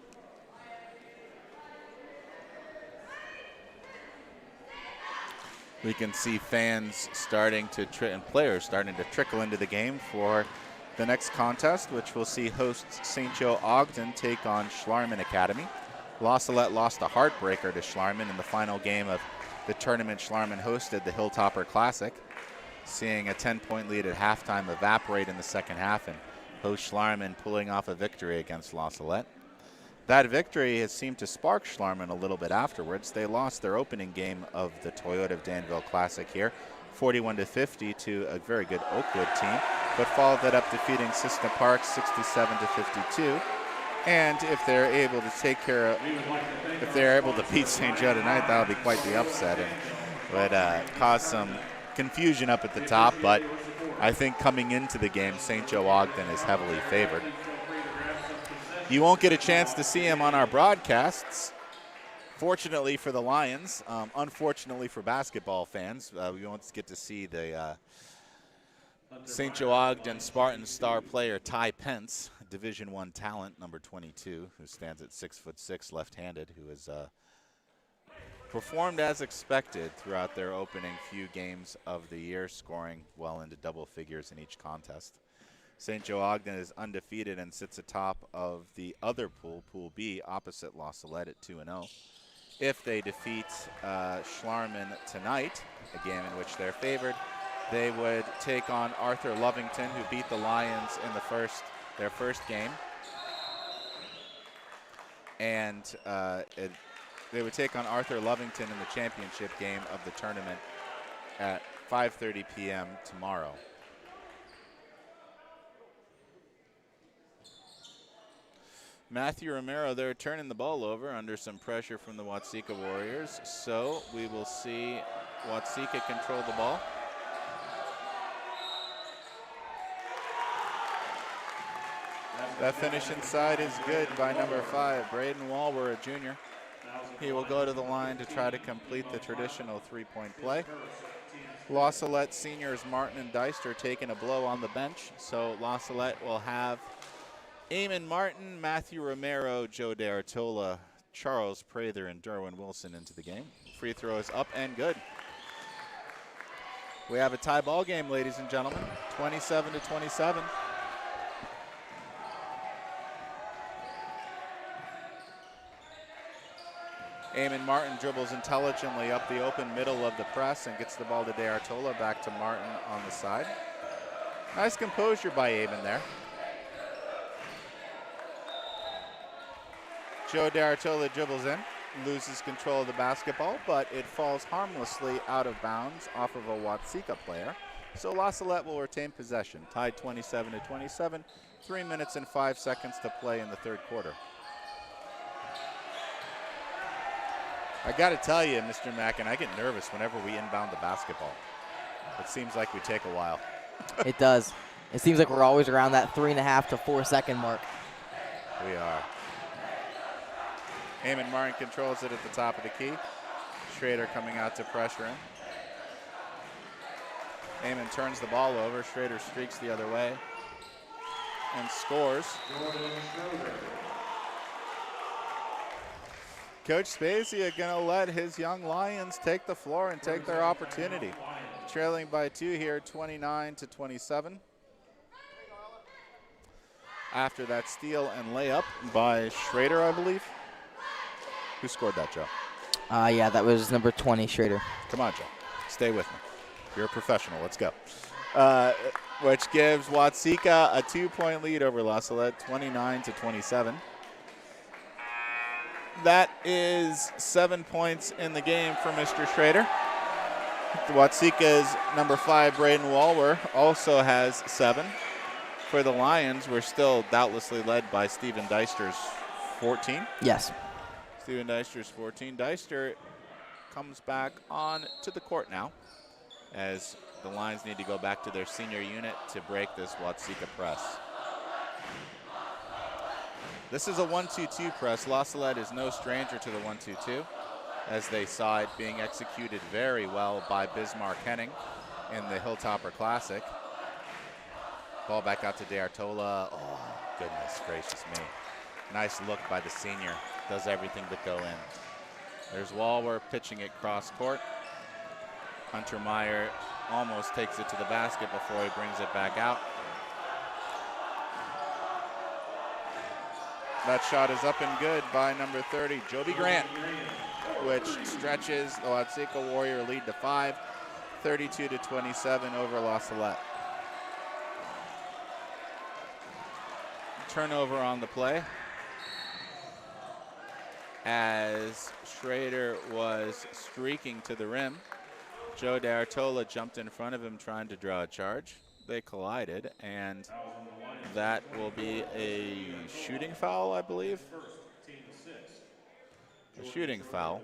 We can see fans starting to and players starting to trickle into the game for the next contest, which will see hosts St. Joe Ogden take on Schlarman Academy. La Salette lost a heartbreaker to Schlarman in the final game of the tournament. Schlarman hosted the Hilltopper Classic, seeing a 10-point lead at halftime evaporate in the second half and host Schlarman pulling off a victory against La Salette. That victory has seemed to spark Schlarman a little bit afterwards. They lost their opening game of the Toyota of Danville Classic here, 41-50 to a very good Oakwood team, but followed that up defeating Cissna Park 67-52. And if they're able to if they're able to beat St. Joe tonight, that'll be quite the upset and would cause some confusion up at the top. But I think coming into the game, St. Joe Ogden is heavily favored. You won't get a chance to see him on our broadcasts. Fortunately for the Lions, unfortunately for basketball fans, we won't get to see the St. Joe Ogden Spartan star player Ty Pence, Division I talent, number 22, who stands at 6'6", left-handed, who has performed as expected throughout their opening few games of the year, scoring well into double figures in each contest. St. Joe Ogden is undefeated and sits atop of the other pool, Pool B, opposite La Salette at 2-0. If they defeat Schlarman tonight, a game in which they're favored, they would take on Arthur Lovington, who beat the Lions in their first game. And they would take on Arthur Lovington in the championship game of the tournament at 5:30 p.m. tomorrow. Matthew Romero there turning the ball over under some pressure from the Watseka Warriors. So we will see Watseka control the ball. That finish inside is good by number 5, Braden Walwer, a junior. He will go to the line to try to complete the traditional three-point play. La Salette seniors Martin and Deister taking a blow on the bench. So La Salette will have Eamon Martin, Matthew Romero, Joe D'Artola, Charles Prather, and Derwin Wilson into the game. Free throw is up and good. We have a tie ball game, ladies and gentlemen, 27-27. Eamon Martin dribbles intelligently up the open middle of the press and gets the ball to D'Artola, back to Martin on the side. Nice composure by Eamon there. Joe D'Artola dribbles in, loses control of the basketball, but it falls harmlessly out of bounds off of a Watseka player. So La Salette will retain possession, tied 27-27, 3 minutes and 5 seconds to play in the third quarter. I got to tell you, Mr. Mackin, I get nervous whenever we inbound the basketball. It seems like we take a while. It does. It seems like we're always around that 3.5 to 4 second mark. We are. Eamon Martin controls it at the top of the key. Schrader coming out to pressure him. Eamon turns the ball over. Schrader streaks the other way and scores. Coach Spezia going to let his young Lions take the floor and take their opportunity. Trailing by 2 here, 29-27. After that steal and layup by Schrader, I believe. Who scored that, Joe? Yeah, that was number 20, Schrader. Come on, Joe. Stay with me. You're a professional. Let's go. Which gives Watseka a 2-point lead over La Salette, 29-27. That is 7 points in the game for Mr. Schrader. Watseka's number 5, Braden Walwer, also has 7. For the Lions, we're still doubtlessly led by Steven Deister's 14. Yes. Steven Deister's 14. Deister comes back on to the court now as the Lions need to go back to their senior unit to break this Watseka press. This is a 1-2-2 press. La Salette is no stranger to the 1-2-2 as they saw it being executed very well by Bismarck Henning in the Hilltopper Classic. Ball back out to D'Artola. Oh, goodness gracious me. Nice look by the senior. Does everything but go in. There's Walwer pitching it cross court. Hunter Meyer almost takes it to the basket before he brings it back out. That shot is up and good by number 30, Joby Grant, which stretches the Watseka Warrior lead to 5, 32-27 over La Salette. Turnover on the play as Schrader was streaking to the rim. Joe D'Artola jumped in front of him trying to draw a charge. They collided, and that will be a shooting foul, I believe. A shooting foul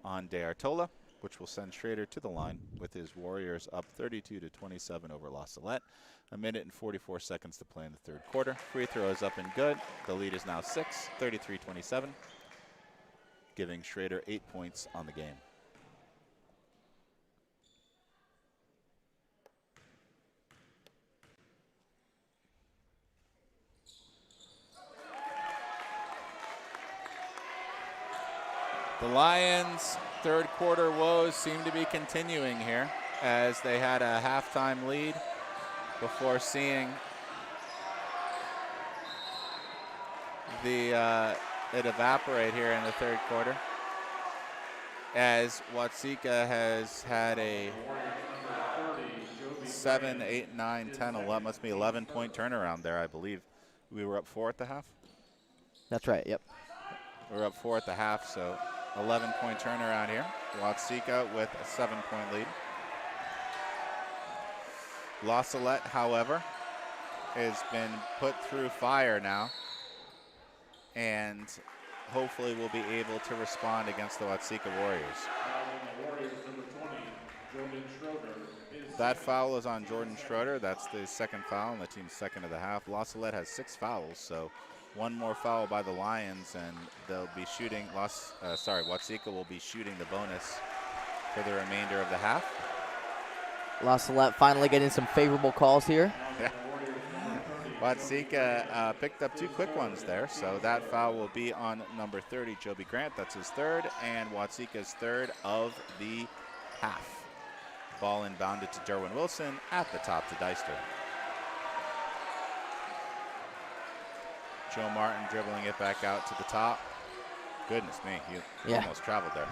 on D'Artola, which will send Schrader to the line with his Warriors up 32-27 over La Salette. 1 minute and 44 seconds to play in the third quarter. Free throw is up and good. The lead is now 6, 33-27, giving Schrader 8 points on the game. The Lions' third quarter woes seem to be continuing here as they had a halftime lead before seeing it evaporate here in the third quarter, as Watseka has had a 7, 8, 9, 10, 11, must be 11-point turnaround there, I believe. We were up 4 at the half? That's right, yep. We were up 4 at the half, so 11-point turnaround here. Watseka with a 7-point lead. La Salette, however, has been put through fire now, and hopefully will be able to respond against the Watseka Warriors. That foul is on Jordan Schroeder. That's the second foul, and the team's second of the half. La Salette has 6 fouls, so one more foul by the Lions, and they'll be shooting. Watseka will be shooting the bonus for the remainder of the half. La Salette finally getting some favorable calls here. Yeah. Watseka picked up 2 quick ones there, so that foul will be on number 30, Joby Grant. That's his third, and Watseka's third of the half. Ball inbounded to Derwin Wilson at the top to Deister. Joe Martin dribbling it back out to the top. Goodness me, he almost traveled there.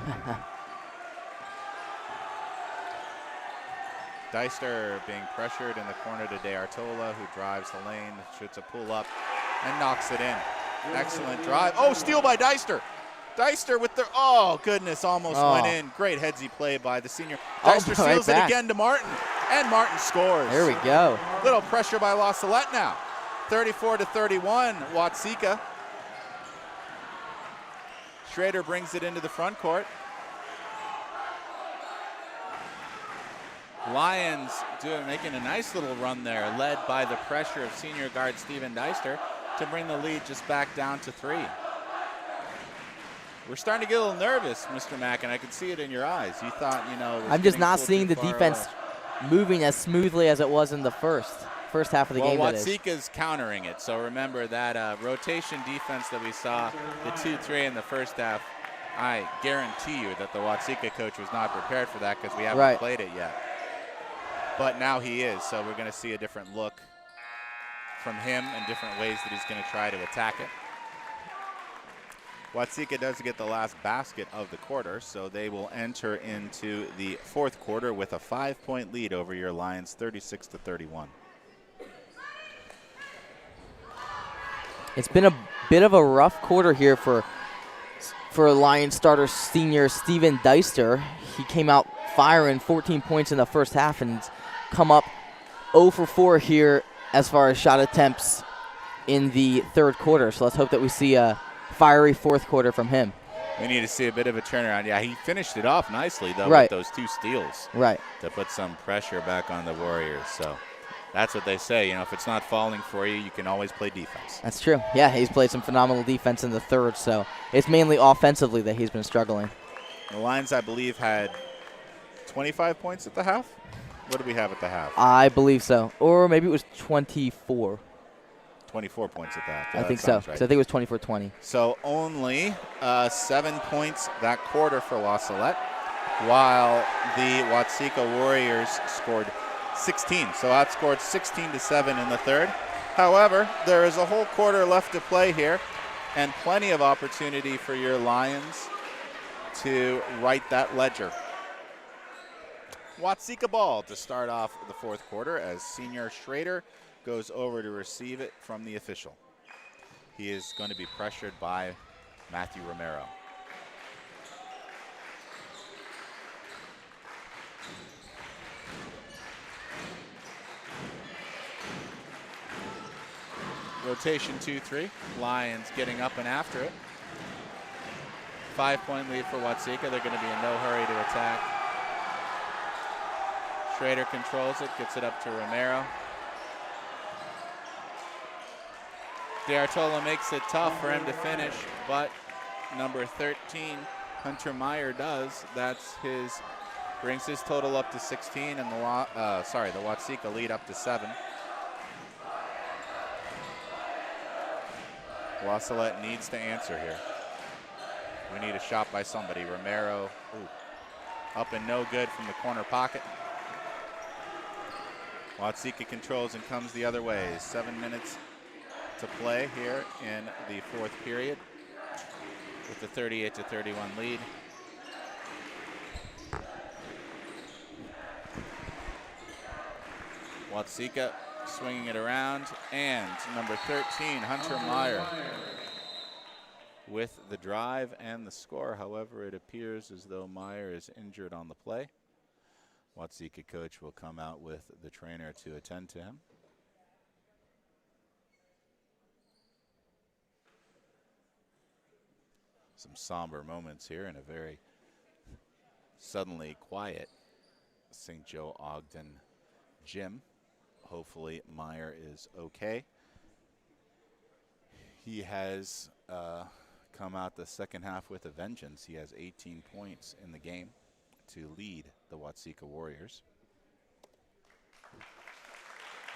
Deister being pressured in the corner to D'Artola, who drives the lane, shoots a pull-up, and knocks it in. Excellent drive. Oh, steal by Deister. Deister with the, oh goodness, almost went in. Great headsy play by the senior. Deister steals it again to Martin, and Martin scores. There we go. Little pressure by La Salette now. 34-31, Watseka. Schrader brings it into the front court. Lions making a nice little run there, led by the pressure of senior guard Steven Deister to bring the lead just back down to 3. We're starting to get a little nervous, Mr. Mack, and I can see it in your eyes. You thought, you know, I'm just not seeing the defense moving as smoothly as it was in the first half of the game. Well, Watseka's countering it, so remember that rotation defense that we saw, the 2-3 in the first half, I guarantee you that the Watseka coach was not prepared for that because we haven't played it yet. But now he is, so we're going to see a different look from him and different ways that he's going to try to attack it. Watseka does get the last basket of the quarter, so they will enter into the fourth quarter with a 5-point lead over your Lions, 36-31. It's been a bit of a rough quarter here for Lions starter senior Steven Deister. He came out firing 14 points in the first half and come up 0 for 4 here as far as shot attempts in the third quarter. So let's hope that we see a fiery fourth quarter from him. We need to see a bit of a turnaround. Yeah, he finished it off nicely, though, with those 2 steals. Right. To put some pressure back on the Warriors. So that's what they say. You know, if it's not falling for you, you can always play defense. That's true. Yeah, he's played some phenomenal defense in the third, so it's mainly offensively that he's been struggling. The Lions, I believe, had 25 points at the half. What did we have at the half? I believe so. Or maybe it was 24. 24 points at that. I think so. Right. So I think it was 24-20. So only 7 points that quarter for La Salette, while the Watseka Warriors scored 16. So outscored 16-7 in the third. However, there is a whole quarter left to play here and plenty of opportunity for your Lions to write that ledger. Watseka ball to start off the fourth quarter as senior Schrader goes over to receive it from the official. He is going to be pressured by Matthew Romero. Rotation 2-3. Lions getting up and after it. 5-point lead for Watseka. They're going to be in no hurry to attack. Schrader controls it, gets it up to Romero. D'Artola makes it tough for him to finish, but number 13, Hunter Meyer does. That's his, brings his total up to 16, and the Watseka lead up to 7. La Salette needs to answer here. We need a shot by somebody. Romero, up and no good from the corner pocket. Watseka controls and comes the other way. 7 minutes to play here in the fourth period with the 38-31 lead. Watseka swinging it around, and number 13, Hunter Meyer, with the drive and the score. However, it appears as though Meyer is injured on the play. Watseka coach will come out with the trainer to attend to him. Some somber moments here in a very suddenly quiet St. Joe Ogden gym. Hopefully Meyer is okay. He has come out the second half with a vengeance. He has 18 points in the game to lead the Watseka Warriors.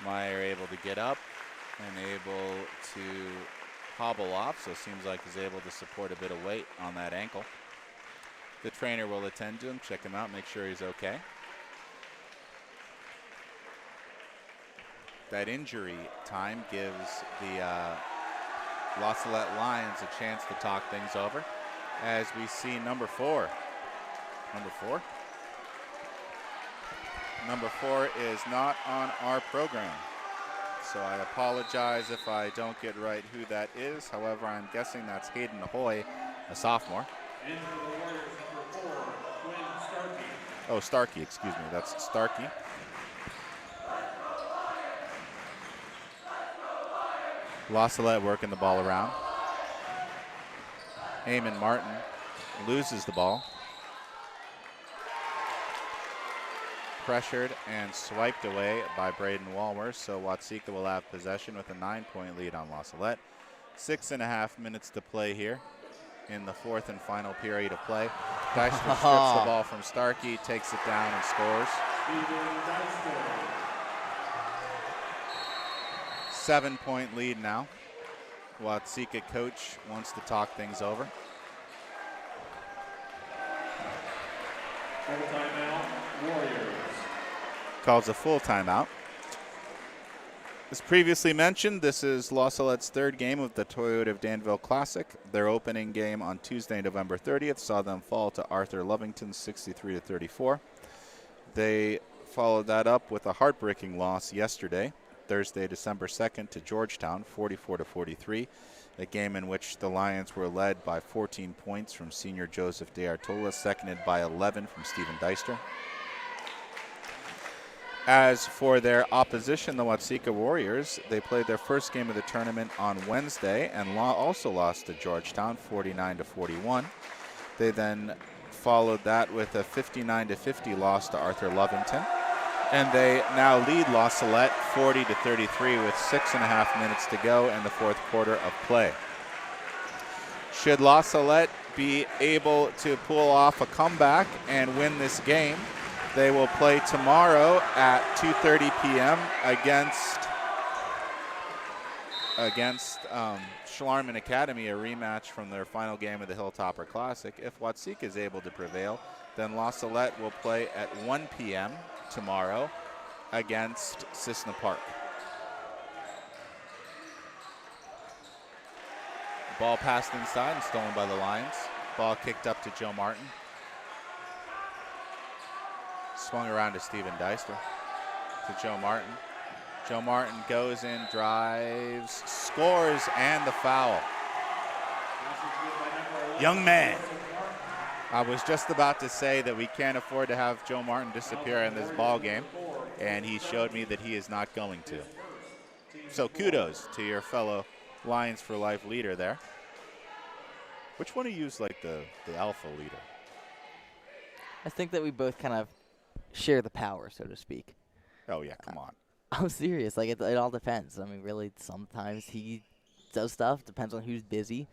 Meyer able to get up and able to hobble off, so it seems like he's able to support a bit of weight on that ankle. The trainer will attend to him, check him out, make sure he's okay. That injury time gives the La Salette Lions a chance to talk things over as we see number 4. Number 4 is not on our program. So I apologize if I don't get right who that is. However, I'm guessing that's Hayden Ahoy, a sophomore. In for the Warriors, number 4, Quinn Starkey. Oh, Starkey, excuse me. That's Starkey. La Salette working the ball around. Eamon Martin loses the ball. Pressured and swiped away by Braden Walmer, so Watseka will have possession with a 9-point lead on La Salette. 6.5 minutes to play here in the fourth and final period of play. Deister strips the ball from Starkey, takes it down and scores. 7-point lead now. Watseka coach wants to talk things over. Full timeout, Warriors. Calls a full timeout. As previously mentioned, this is La Salette's third game of the Toyota of Danville Classic. Their opening game on Tuesday, November 30th, saw them fall to Arthur Lovington 63-34. They followed that up with a heartbreaking loss yesterday, Thursday, December 2nd, to Georgetown 44-43, a game in which the Lions were led by 14 points from senior Joseph DeArtola, seconded by 11 from Stephen Deister. As for their opposition, the Watseka Warriors, they played their first game of the tournament on Wednesday and also lost to Georgetown 49-41. They then followed that with a 59-50 loss to Arthur Lovington. And they now lead La Salette 40-33 with 6.5 minutes to go in the fourth quarter of play. Should La Salette be able to pull off a comeback and win this game, they will play tomorrow at 2:30 p.m. against Schlarman Academy, a rematch from their final game of the Hilltopper Classic. If Watseka is able to prevail, then La Salette will play at 1 p.m. tomorrow against Cissna Park. Ball passed inside and stolen by the Lions. Ball kicked up to Joe Martin. Swung around to Stephen Deister, to Joe Martin. Joe Martin goes in, drives, scores, and the foul. Young man. I was just about to say that we can't afford to have Joe Martin disappear in this ball game, and he showed me that he is not going to. So kudos to your fellow Lions for Life leader there. Which one of you is like the alpha leader? I think that we both kind of share the power, so to speak. Oh, yeah, come on. I'm serious. Like, it all depends. I mean, really, sometimes he does stuff. Depends on who's busy.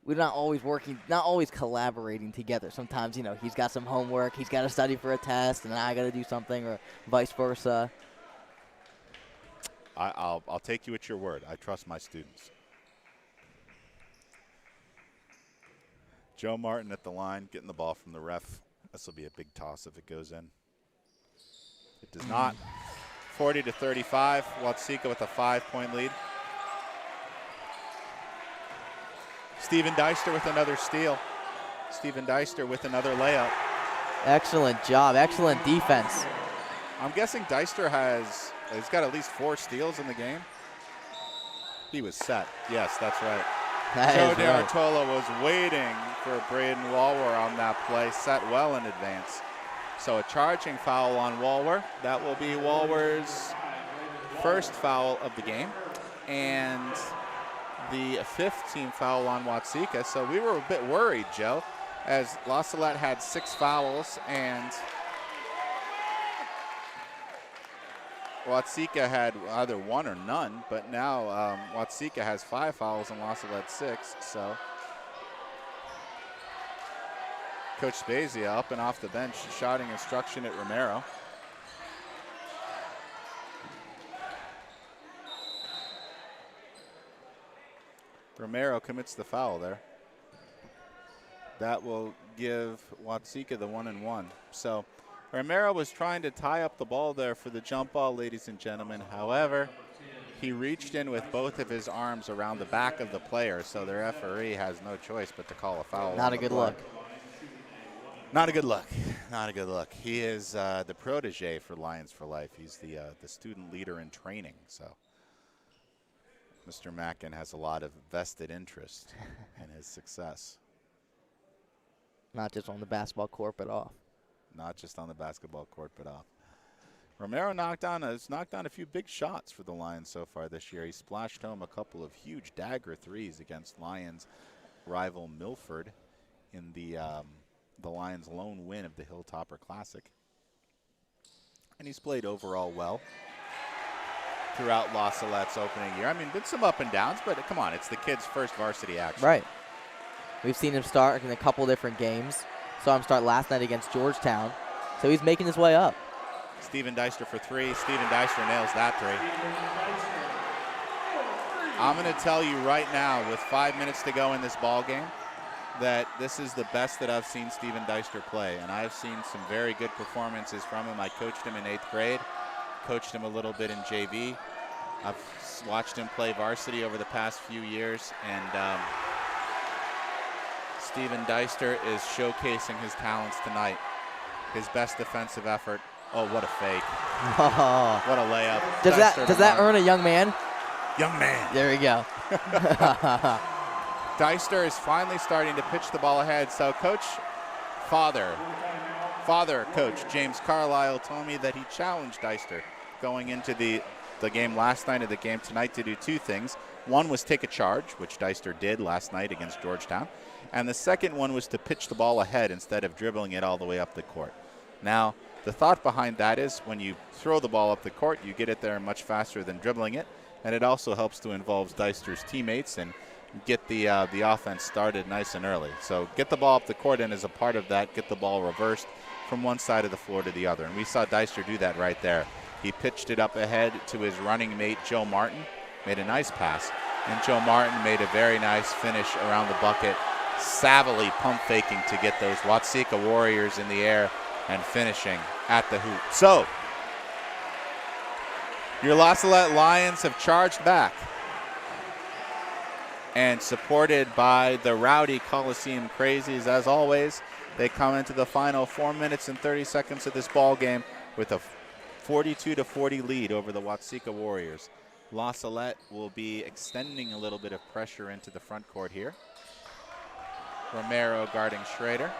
We're not always working, not always collaborating together. Sometimes, you know, he's got some homework. He's got to study for a test, and I got to do something, or vice versa. I'll take you at your word. I trust my students. Joe Martin at the line, getting the ball from the ref. This will be a big toss if it goes in. It does not. 40-35. Watseka with a 5-point lead. Stephen Deister with another steal. Stephen Deister with another layup. Excellent job. Excellent defense. I'm guessing Deister he's got at least 4 steals in the game. He was set. Yes, that's right. Joe DeArtola was waiting for Braden Walwer on that play, set well in advance. So a charging foul on Walwer. That will be Walwer's first foul of the game, and the 5th team foul on Watseka. So we were a bit worried, Joe, as La Salette had 6 fouls and Watseka had either 1 or none, but now Watseka has 5 fouls and La Salette 6. So Coach Spezia up and off the bench, shouting instruction at Romero. Romero commits the foul there. That will give Watseka the 1-and-1. So Romero was trying to tie up the ball there for the jump ball, ladies and gentlemen. However, he reached in with both of his arms around the back of the player, so the referee has no choice but to call a foul. Not a good look. Not a good look. Not a good look. He is the protege for Lions for Life. He's the student leader in training. So Mr. Mackin has a lot of vested interest in his success. Not just on the basketball court, but off. Not just on the basketball court, but off. Romero has knocked down a few big shots for the Lions so far this year. He splashed home a couple of huge dagger threes against Lions rival Milford in the Lions' lone win of the Hilltopper Classic. And he's played overall well throughout La Salette's opening year. I mean, been some up and downs, but come on, it's the kid's first varsity action. Right. We've seen him start in a couple different games. Saw him start last night against Georgetown. So he's making his way up. Steven Deister for three. Steven Deister nails that three. I'm going to tell you right now, with 5 minutes to go in this ball game, that this is the best that I've seen Steven Deister play. And I've seen some very good performances from him. I coached him in 8th grade, coached him a little bit in JV. I've watched him play varsity over the past few years, and Steven Deister is showcasing his talents tonight. His best defensive effort. Oh, what a fake. Oh. What a layup. Does that earn a young man? Young man. There we go. Deister is finally starting to pitch the ball ahead. So father coach James Carlisle told me that he challenged Deister going into the game last night and the game tonight to do two things. One was take a charge, which Deister did last night against Georgetown. And the second one was to pitch the ball ahead instead of dribbling it all the way up the court. Now, the thought behind that is when you throw the ball up the court, you get it there much faster than dribbling it. And it also helps to involve Deister's teammates and get the offense started nice and early. So get the ball up the court, and as a part of that, get the ball reversed from one side of the floor to the other. And we saw Deister do that right there. He pitched it up ahead to his running mate, Joe Martin, made a nice pass. And Joe Martin made a very nice finish around the bucket, savvily pump faking to get those Watseka Warriors in the air and finishing at the hoop. So, your La Salette Lions have charged back. And supported by the rowdy Coliseum Crazies, as always, they come into the final 4 minutes and 30 seconds of this ball game with a 42-40 lead over the Watseka Warriors. La Salette will be extending a little bit of pressure into the front court here. Romero guarding Schrader.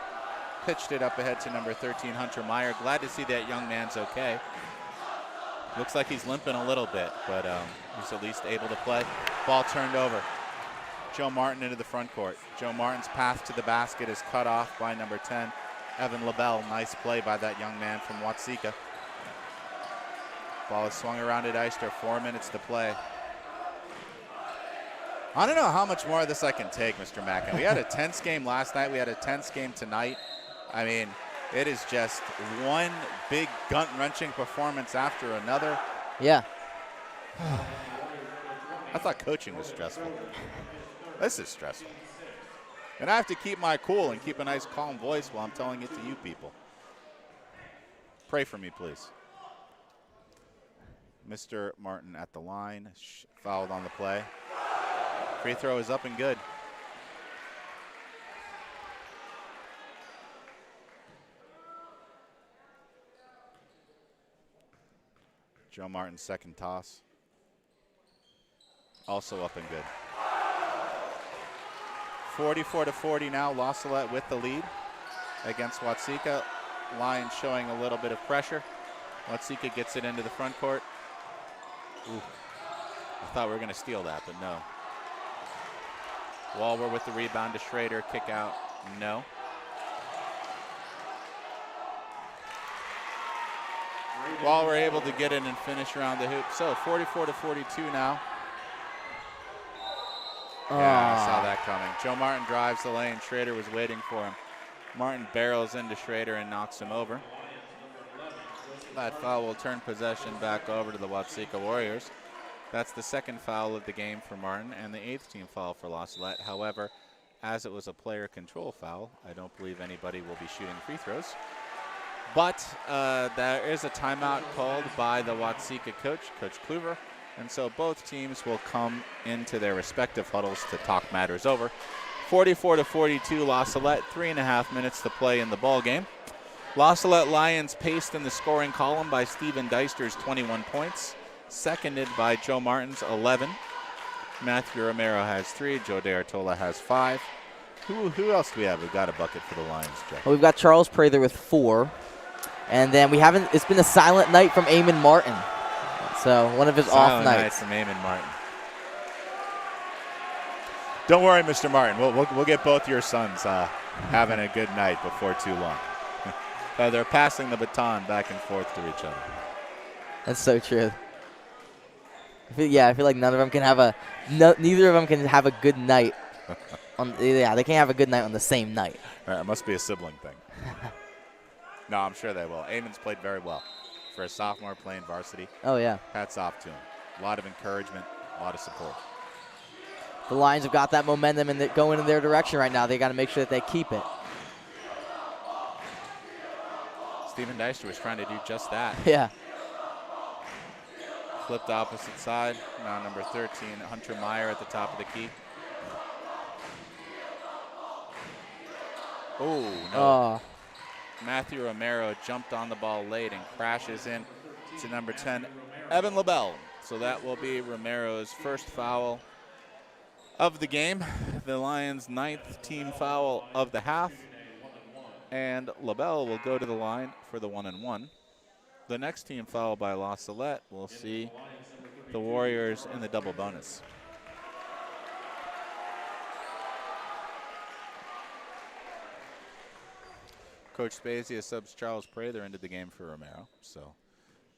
Pitched it up ahead to number 13, Hunter Meyer. Glad to see that young man's okay. Looks like he's limping a little bit, but he's at least able to play. Ball turned over. Joe Martin into the front court. Joe Martin's path to the basket is cut off by number 10, Evan LaBelle. Nice play by that young man from Watseka. Ball is swung around to Deister. 4 minutes to play. I don't know how much more of this I can take, Mr. Mackin. We had a tense game last night. We had a tense game tonight. I mean, it is just one big gut-wrenching performance after another. Yeah. I thought coaching was stressful. This is stressful. And I have to keep my cool and keep a nice calm voice while I'm telling it to you people. Pray for me, please. Mr. Martin at the line, fouled on the play. Free throw is up and good. Joe Martin's second toss. Also up and good. 44-40 now. La Salette with the lead against Watseka. Lions showing a little bit of pressure. Watseka gets it into the front court. Ooh. I thought we were going to steal that, but no. Walber with the rebound to Schrader. Kick out. No. Walber able to get in and finish around the hoop. So 44-42 now. Yeah, I saw that coming. Joe Martin drives the lane. Schrader was waiting for him. Martin barrels into Schrader and knocks him over. That foul will turn possession back over to the Watseka Warriors. That's the second foul of the game for Martin and the 8th team foul for La Salette. However, as it was a player control foul, I don't believe anybody will be shooting free throws. But there is a timeout called by the Watseka coach, Coach Kluver. And so both teams will come into their respective huddles to talk matters over. 44-42 La Salette, 3.5 minutes to play in the ball game. La Salette Lions paced in the scoring column by Steven Deister's 21 points, seconded by Joe Martin's 11. Matthew Romero has 3. Joe D'Artola has 5. Who else do we have? We've got a bucket for the Lions, Joe. Well, we've got Charles Prather with 4. And then we haven't, it's been a silent night from Eamon Martin. So one of his off nights. From Eamon Martin. Don't worry, Mr. Martin. We'll get both your sons having a good night before too long. They're passing the baton back and forth to each other. That's so true. I feel like none of them can have neither of them can have a good night. They can't have a good night on the same night. Right, it must be a sibling thing. No, I'm sure they will. Eamon's played very well for a sophomore playing varsity. Oh, yeah. Hats off to him. A lot of encouragement, a lot of support. The Lions have got that momentum and going in their direction right now. They got to make sure that they keep it. Steven Deister was trying to do just that. Yeah. Flipped opposite side. Now number 13, Hunter Meyer at the top of the key. Oh, no. Oh. Matthew Romero jumped on the ball late and crashes in to number 10, Evan LaBelle. So that will be Romero's first foul of the game. The Lions' 9th team foul of the half. And LaBelle will go to the line for the 1-and-1. The next team foul by La Salette will see the Warriors in the double bonus. Coach Spezia subs Charles Prather into the game for Romero, so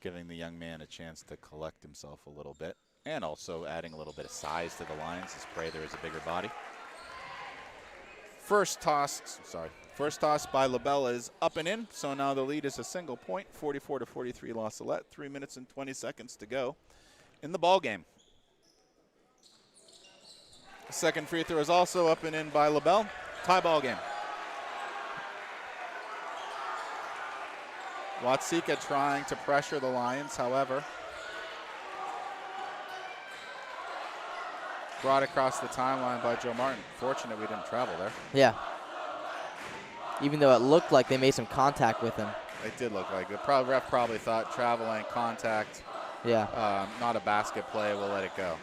giving the young man a chance to collect himself a little bit, and also adding a little bit of size to the Lions as Prather is a bigger body. First toss by LaBelle is up and in, so now the lead is a single point, 44-43 La Salette, 3 minutes and 20 seconds to go in the ball game. The second free throw is also up and in by LaBelle. Tie ball game. Watseka trying to pressure the Lions, however. Brought across the timeline by Joe Martin. Fortunate we didn't travel there. Yeah. Even though it looked like they made some contact with him. It did look like it. The ref probably thought traveling, contact, not a basket play, we'll let it go.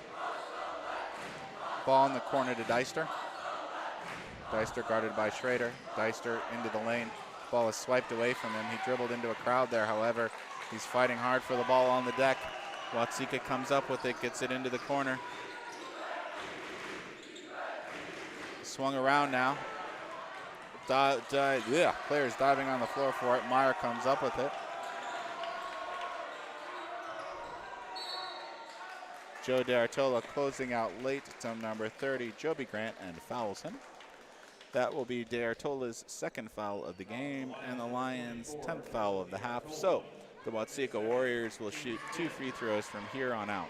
Ball in the corner to Deister. Deister guarded by Schrader. Deister into the lane. Ball is swiped away from him. He dribbled into a crowd there. However, he's fighting hard for the ball on the deck. Watseka comes up with it, gets it into the corner. Swung around now. Players diving on the floor for it. Meyer comes up with it. Joe D'Artola closing out late to number 30, Joby Grant, and fouls him. That will be D'Artola's second foul of the game and the Lions' 10th foul of the half. So the Watseka Warriors will shoot 2 free throws from here on out.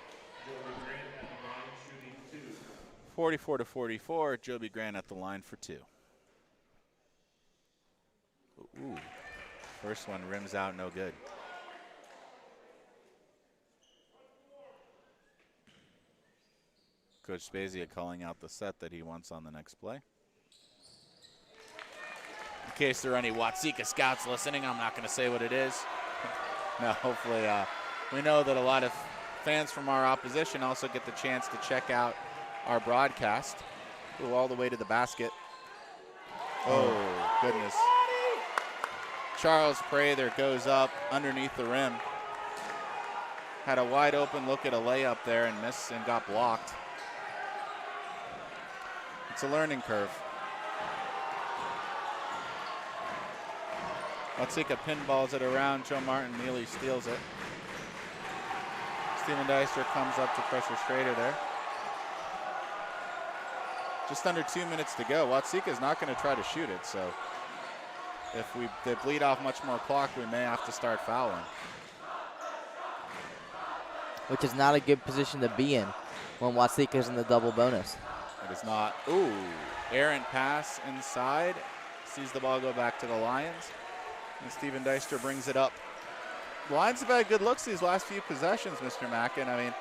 44-44, Joby Grant at the line for 2. Ooh, first one rims out, no good. Coach Spezia calling out the set that he wants on the next play. In case there are any Watseka scouts listening, I'm not going to say what it is. No, hopefully we know that a lot of fans from our opposition also get the chance to check out our broadcast. Ooh, all the way to the basket. Oh, goodness. Charles Prather goes up underneath the rim. Had a wide open look at a layup there and missed and got blocked. It's a learning curve. Watseka pinballs it around. Joe Martin nearly steals it. Steven Deister comes up to pressure Schrader there. Just under 2 minutes to go. Watseka is not going to try to shoot it, so if they bleed off much more clock, we may have to start fouling. Which is not a good position to be in when Watseka is in the double bonus. It is not. Ooh, errant pass inside. Sees the ball go back to the Lions. And Steven Deister brings it up. The Lions have had good looks these last few possessions, Mr. Mackin. I mean,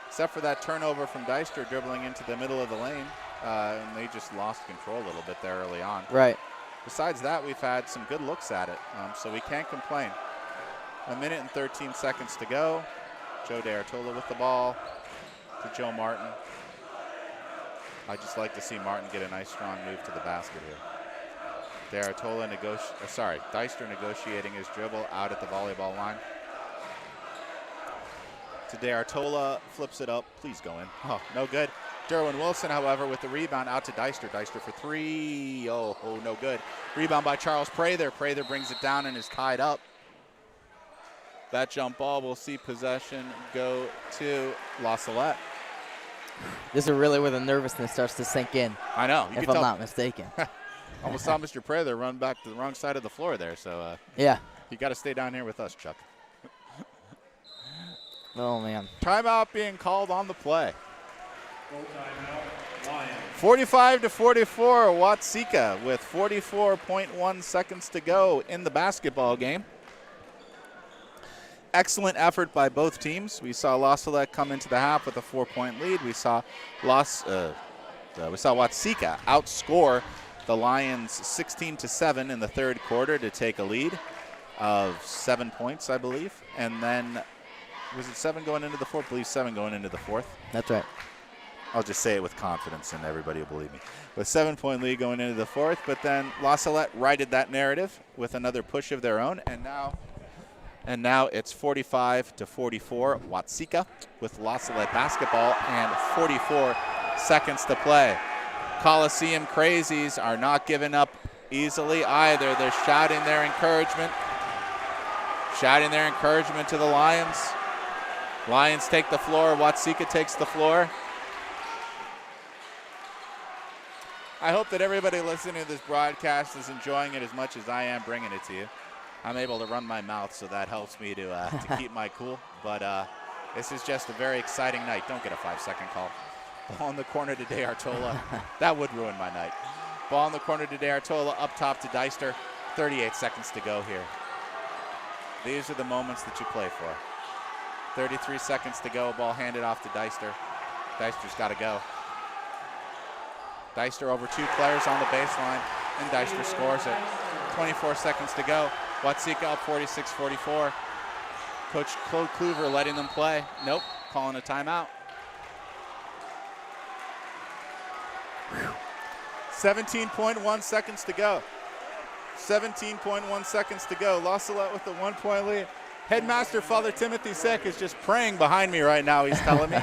except for that turnover from Deister dribbling into the middle of the lane. And they just lost control a little bit there early on. Right. Besides that, we've had some good looks at it, so we can't complain. 1 minute and 13 seconds to go. Joe D'Artola with the ball to Joe Martin. I just like to see Martin get a nice strong move to the basket here. Deister negotiating his dribble out at the volleyball line. To D'Artola, flips it up. Please go in. Oh, no good. Derwin Wilson, however, with the rebound out to Deister. Deister for three. Oh, no good. Rebound by Charles Prather. Prather brings it down and is tied up. That jump ball will see possession go to La Salette. This is really where the nervousness starts to sink in. I know. If I'm not mistaken. Almost saw Mr. Prather run back to the wrong side of the floor there. So yeah, you got to stay down here with us, Chuck. Oh, man. Timeout being called on the play. Full timeout, Lions. 45-44, Watseka with 44.1 seconds to go in the basketball game. Excellent effort by both teams. We saw La Salette come into the half with a 4-point lead. We saw Watseka outscore the Lions 16-7 in the third quarter to take a lead of 7 points, I believe. And then, was it 7 going into the fourth? I believe 7 going into the fourth. That's right. I'll just say it with confidence and everybody will believe me. With 7-point lead going into the fourth, but then La Salette righted that narrative with another push of their own, and now it's 45-44, Watseka with La Salette basketball and 44 seconds to play. Coliseum Crazies are not giving up easily either. They're shouting their encouragement to the Lions. Lions take the floor, Watseka takes the floor. I hope that everybody listening to this broadcast is enjoying it as much as I am bringing it to you. I'm able to run my mouth, so that helps me to keep my cool. But this is just a very exciting night. Don't get a 5-second call. Ball in the corner to D'Artola. That would ruin my night. Ball in the corner to D'Artola, up top to Deister. 38 seconds to go here. These are the moments that you play for. 33 seconds to go. Ball handed off to Deister. Deister's got to go. Deister over 2 players on the baseline, and Deister scores it. 24 seconds to go. Watseka up 46-44. Coach Claude Kluver letting them play. Nope, calling a timeout. 17.1 seconds to go. 17.1 seconds to go. La Salette with the 1-point lead. Headmaster Father Timothy Sick is just praying behind me right now, he's telling me.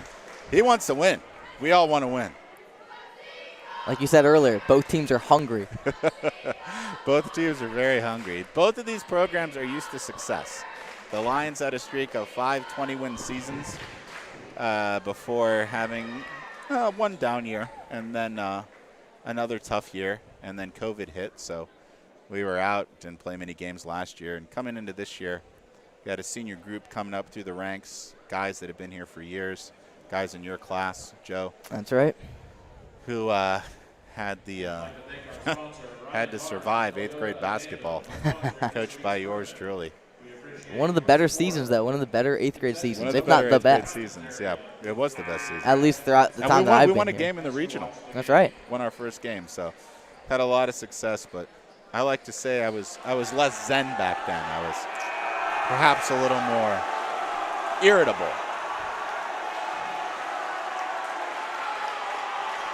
He wants to win. We all want to win. Like you said earlier, both teams are hungry. Both teams are very hungry. Both of these programs are used to success. The Lions had a streak of 5 20-win seasons before having one down year and then another tough year, and then COVID hit. So we were out, didn't play many games last year. And coming into this year, we had a senior group coming up through the ranks, guys that have been here for years, guys in your class, Joe. That's right. Who had to survive 8th grade basketball, coached by yours truly. One of the better seasons, though. One of the better 8th grade seasons, if not the best. Seasons, yeah. It was the best season. At least throughout the time that I've been here. We won a game in the regional. That's right. Won our first game, so had a lot of success. But I like to say I was less zen back then. I was perhaps a little more irritable.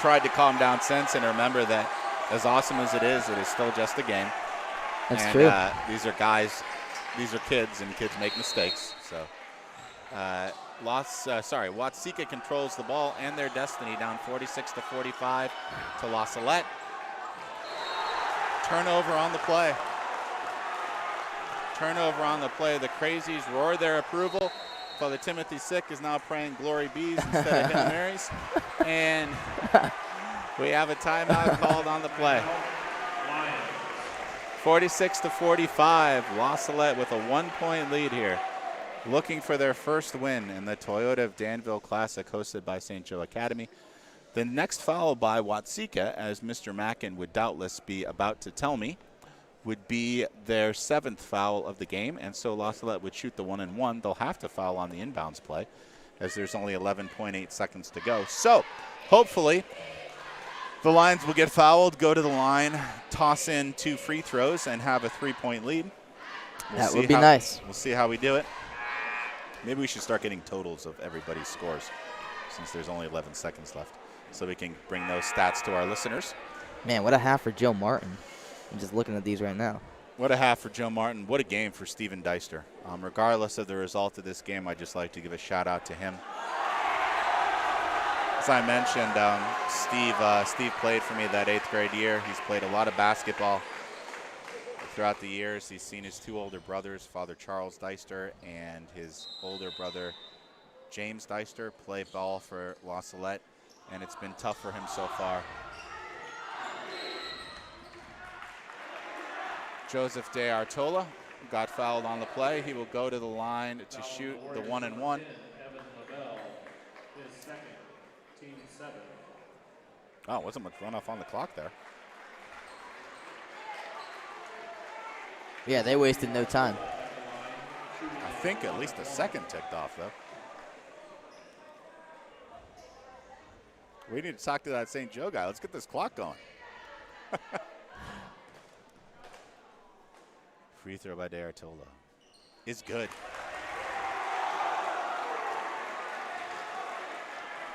Tried to calm down since and remember that as awesome as it is still just a game. That's true. These are guys, these are kids, and kids make mistakes. So, Watseka controls the ball and their destiny, down 46-45 to La Salette. Turnover on the play. The Crazies roar their approval. Father Timothy Sick is now praying Glory Bees instead of Hail Marys. And we have a timeout called on the play. 46-45, La Salette with a 1-point lead here, looking for their first win in the Toyota of Danville Classic hosted by St. Joe Academy. The next foul by Watseka, as Mr. Mackin would doubtless be about to tell me, would be their 7th foul of the game, and so La Salette would shoot the 1-and-1. They'll have to foul on the inbounds play, as there's only 11.8 seconds to go. So, hopefully, the Lions will get fouled, go to the line, toss in 2 free throws, and have a 3-point lead. That would be nice. We'll see how we do it. Maybe we should start getting totals of everybody's scores, since there's only 11 seconds left. so we can bring those stats to our listeners. Man, what a half for Joe Martin. I'm just looking at these right now. What a half for Joe Martin. What a game for Steven Deister. Regardless of the result of this game, I'd just like to give a shout out to him. As I mentioned, Steve played for me that 8th grade year. He's played a lot of basketball throughout the years. He's seen his 2 older brothers, Father Charles Deister and his older brother James Deister, play ball for La Salette, and it's been tough for him so far. Joseph De Artola got fouled on the play. He will go to the line to shoot the 1-and-1. Oh, wasn't much runoff on the clock there. Yeah, they wasted no time. I think at least a second ticked off, though. We need to talk to that St. Joe guy. Let's get this clock going. Free throw by De Artola is good.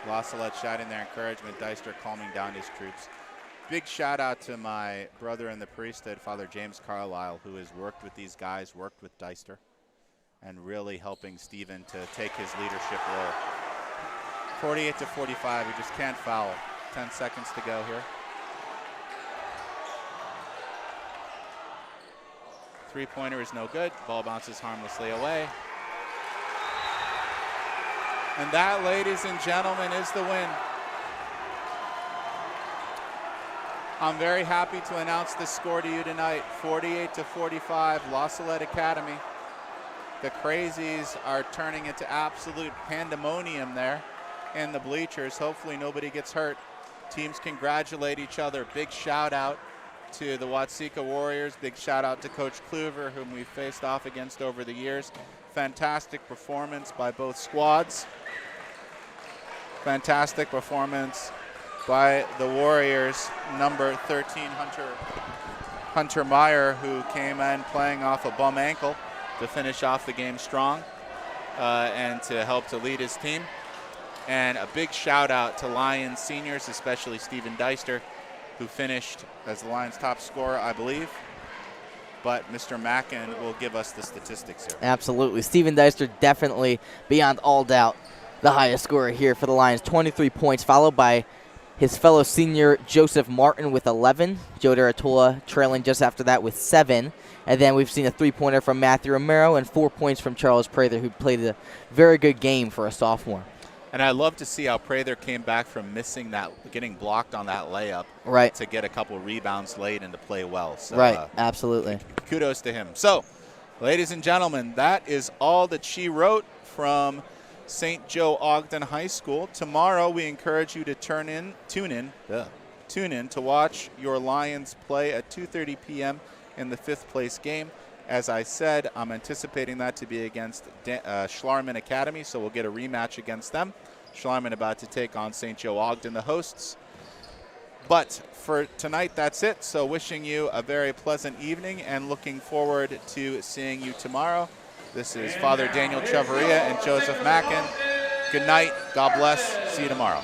La Salette shouting their encouragement. Deister calming down his troops. Big shout out to my brother in the priesthood, Father James Carlisle, who has worked with these guys, worked with Deister, and really helping Steven to take his leadership role. 48-45, he just can't foul. 10 seconds to go here. Three-pointer is no good. Ball bounces harmlessly away. And that, ladies and gentlemen, is the win. I'm very happy to announce this score to you tonight. 48-45, La Salette Academy. The Crazies are turning into absolute pandemonium there in the bleachers. Hopefully nobody gets hurt. Teams congratulate each other. Big shout out to the Watseka Warriors. Big shout out to Coach Kluver, whom we've faced off against over the years. Fantastic performance by both squads. Fantastic performance by the Warriors. Number 13, Hunter Meyer, who came in playing off a bum ankle to finish off the game strong and to help to lead his team. And a big shout out to Lions seniors, especially Steven Deister, who finished as the Lions' top scorer, I believe. But Mr. Mackin will give us the statistics here. Absolutely. Steven Deister definitely, beyond all doubt, the highest scorer here for the Lions. 23 points, followed by his fellow senior Joseph Martin with 11. Joe De Artola trailing just after that with 7. And then we've seen a 3-pointer from Matthew Romero and 4 points from Charles Prather, who played a very good game for a sophomore. And I love to see how Prather came back from missing that, getting blocked on that layup, right, to get a couple rebounds late and to play well. So, right, absolutely. Kudos to him. So, ladies and gentlemen, that is all that she wrote from St. Joe Ogden High School. Tomorrow, we encourage you to tune in to watch your Lions play at 2:30 p.m. in the 5th place game. As I said, I'm anticipating that to be against Schlarman Academy, so we'll get a rematch against them. Schlarman about to take on St. Joe Ogden, the hosts. But for tonight, that's it. So wishing you a very pleasant evening and looking forward to seeing you tomorrow. This is Father Daniel Chavarria and Joseph Mackin. Good night. God bless. See you tomorrow.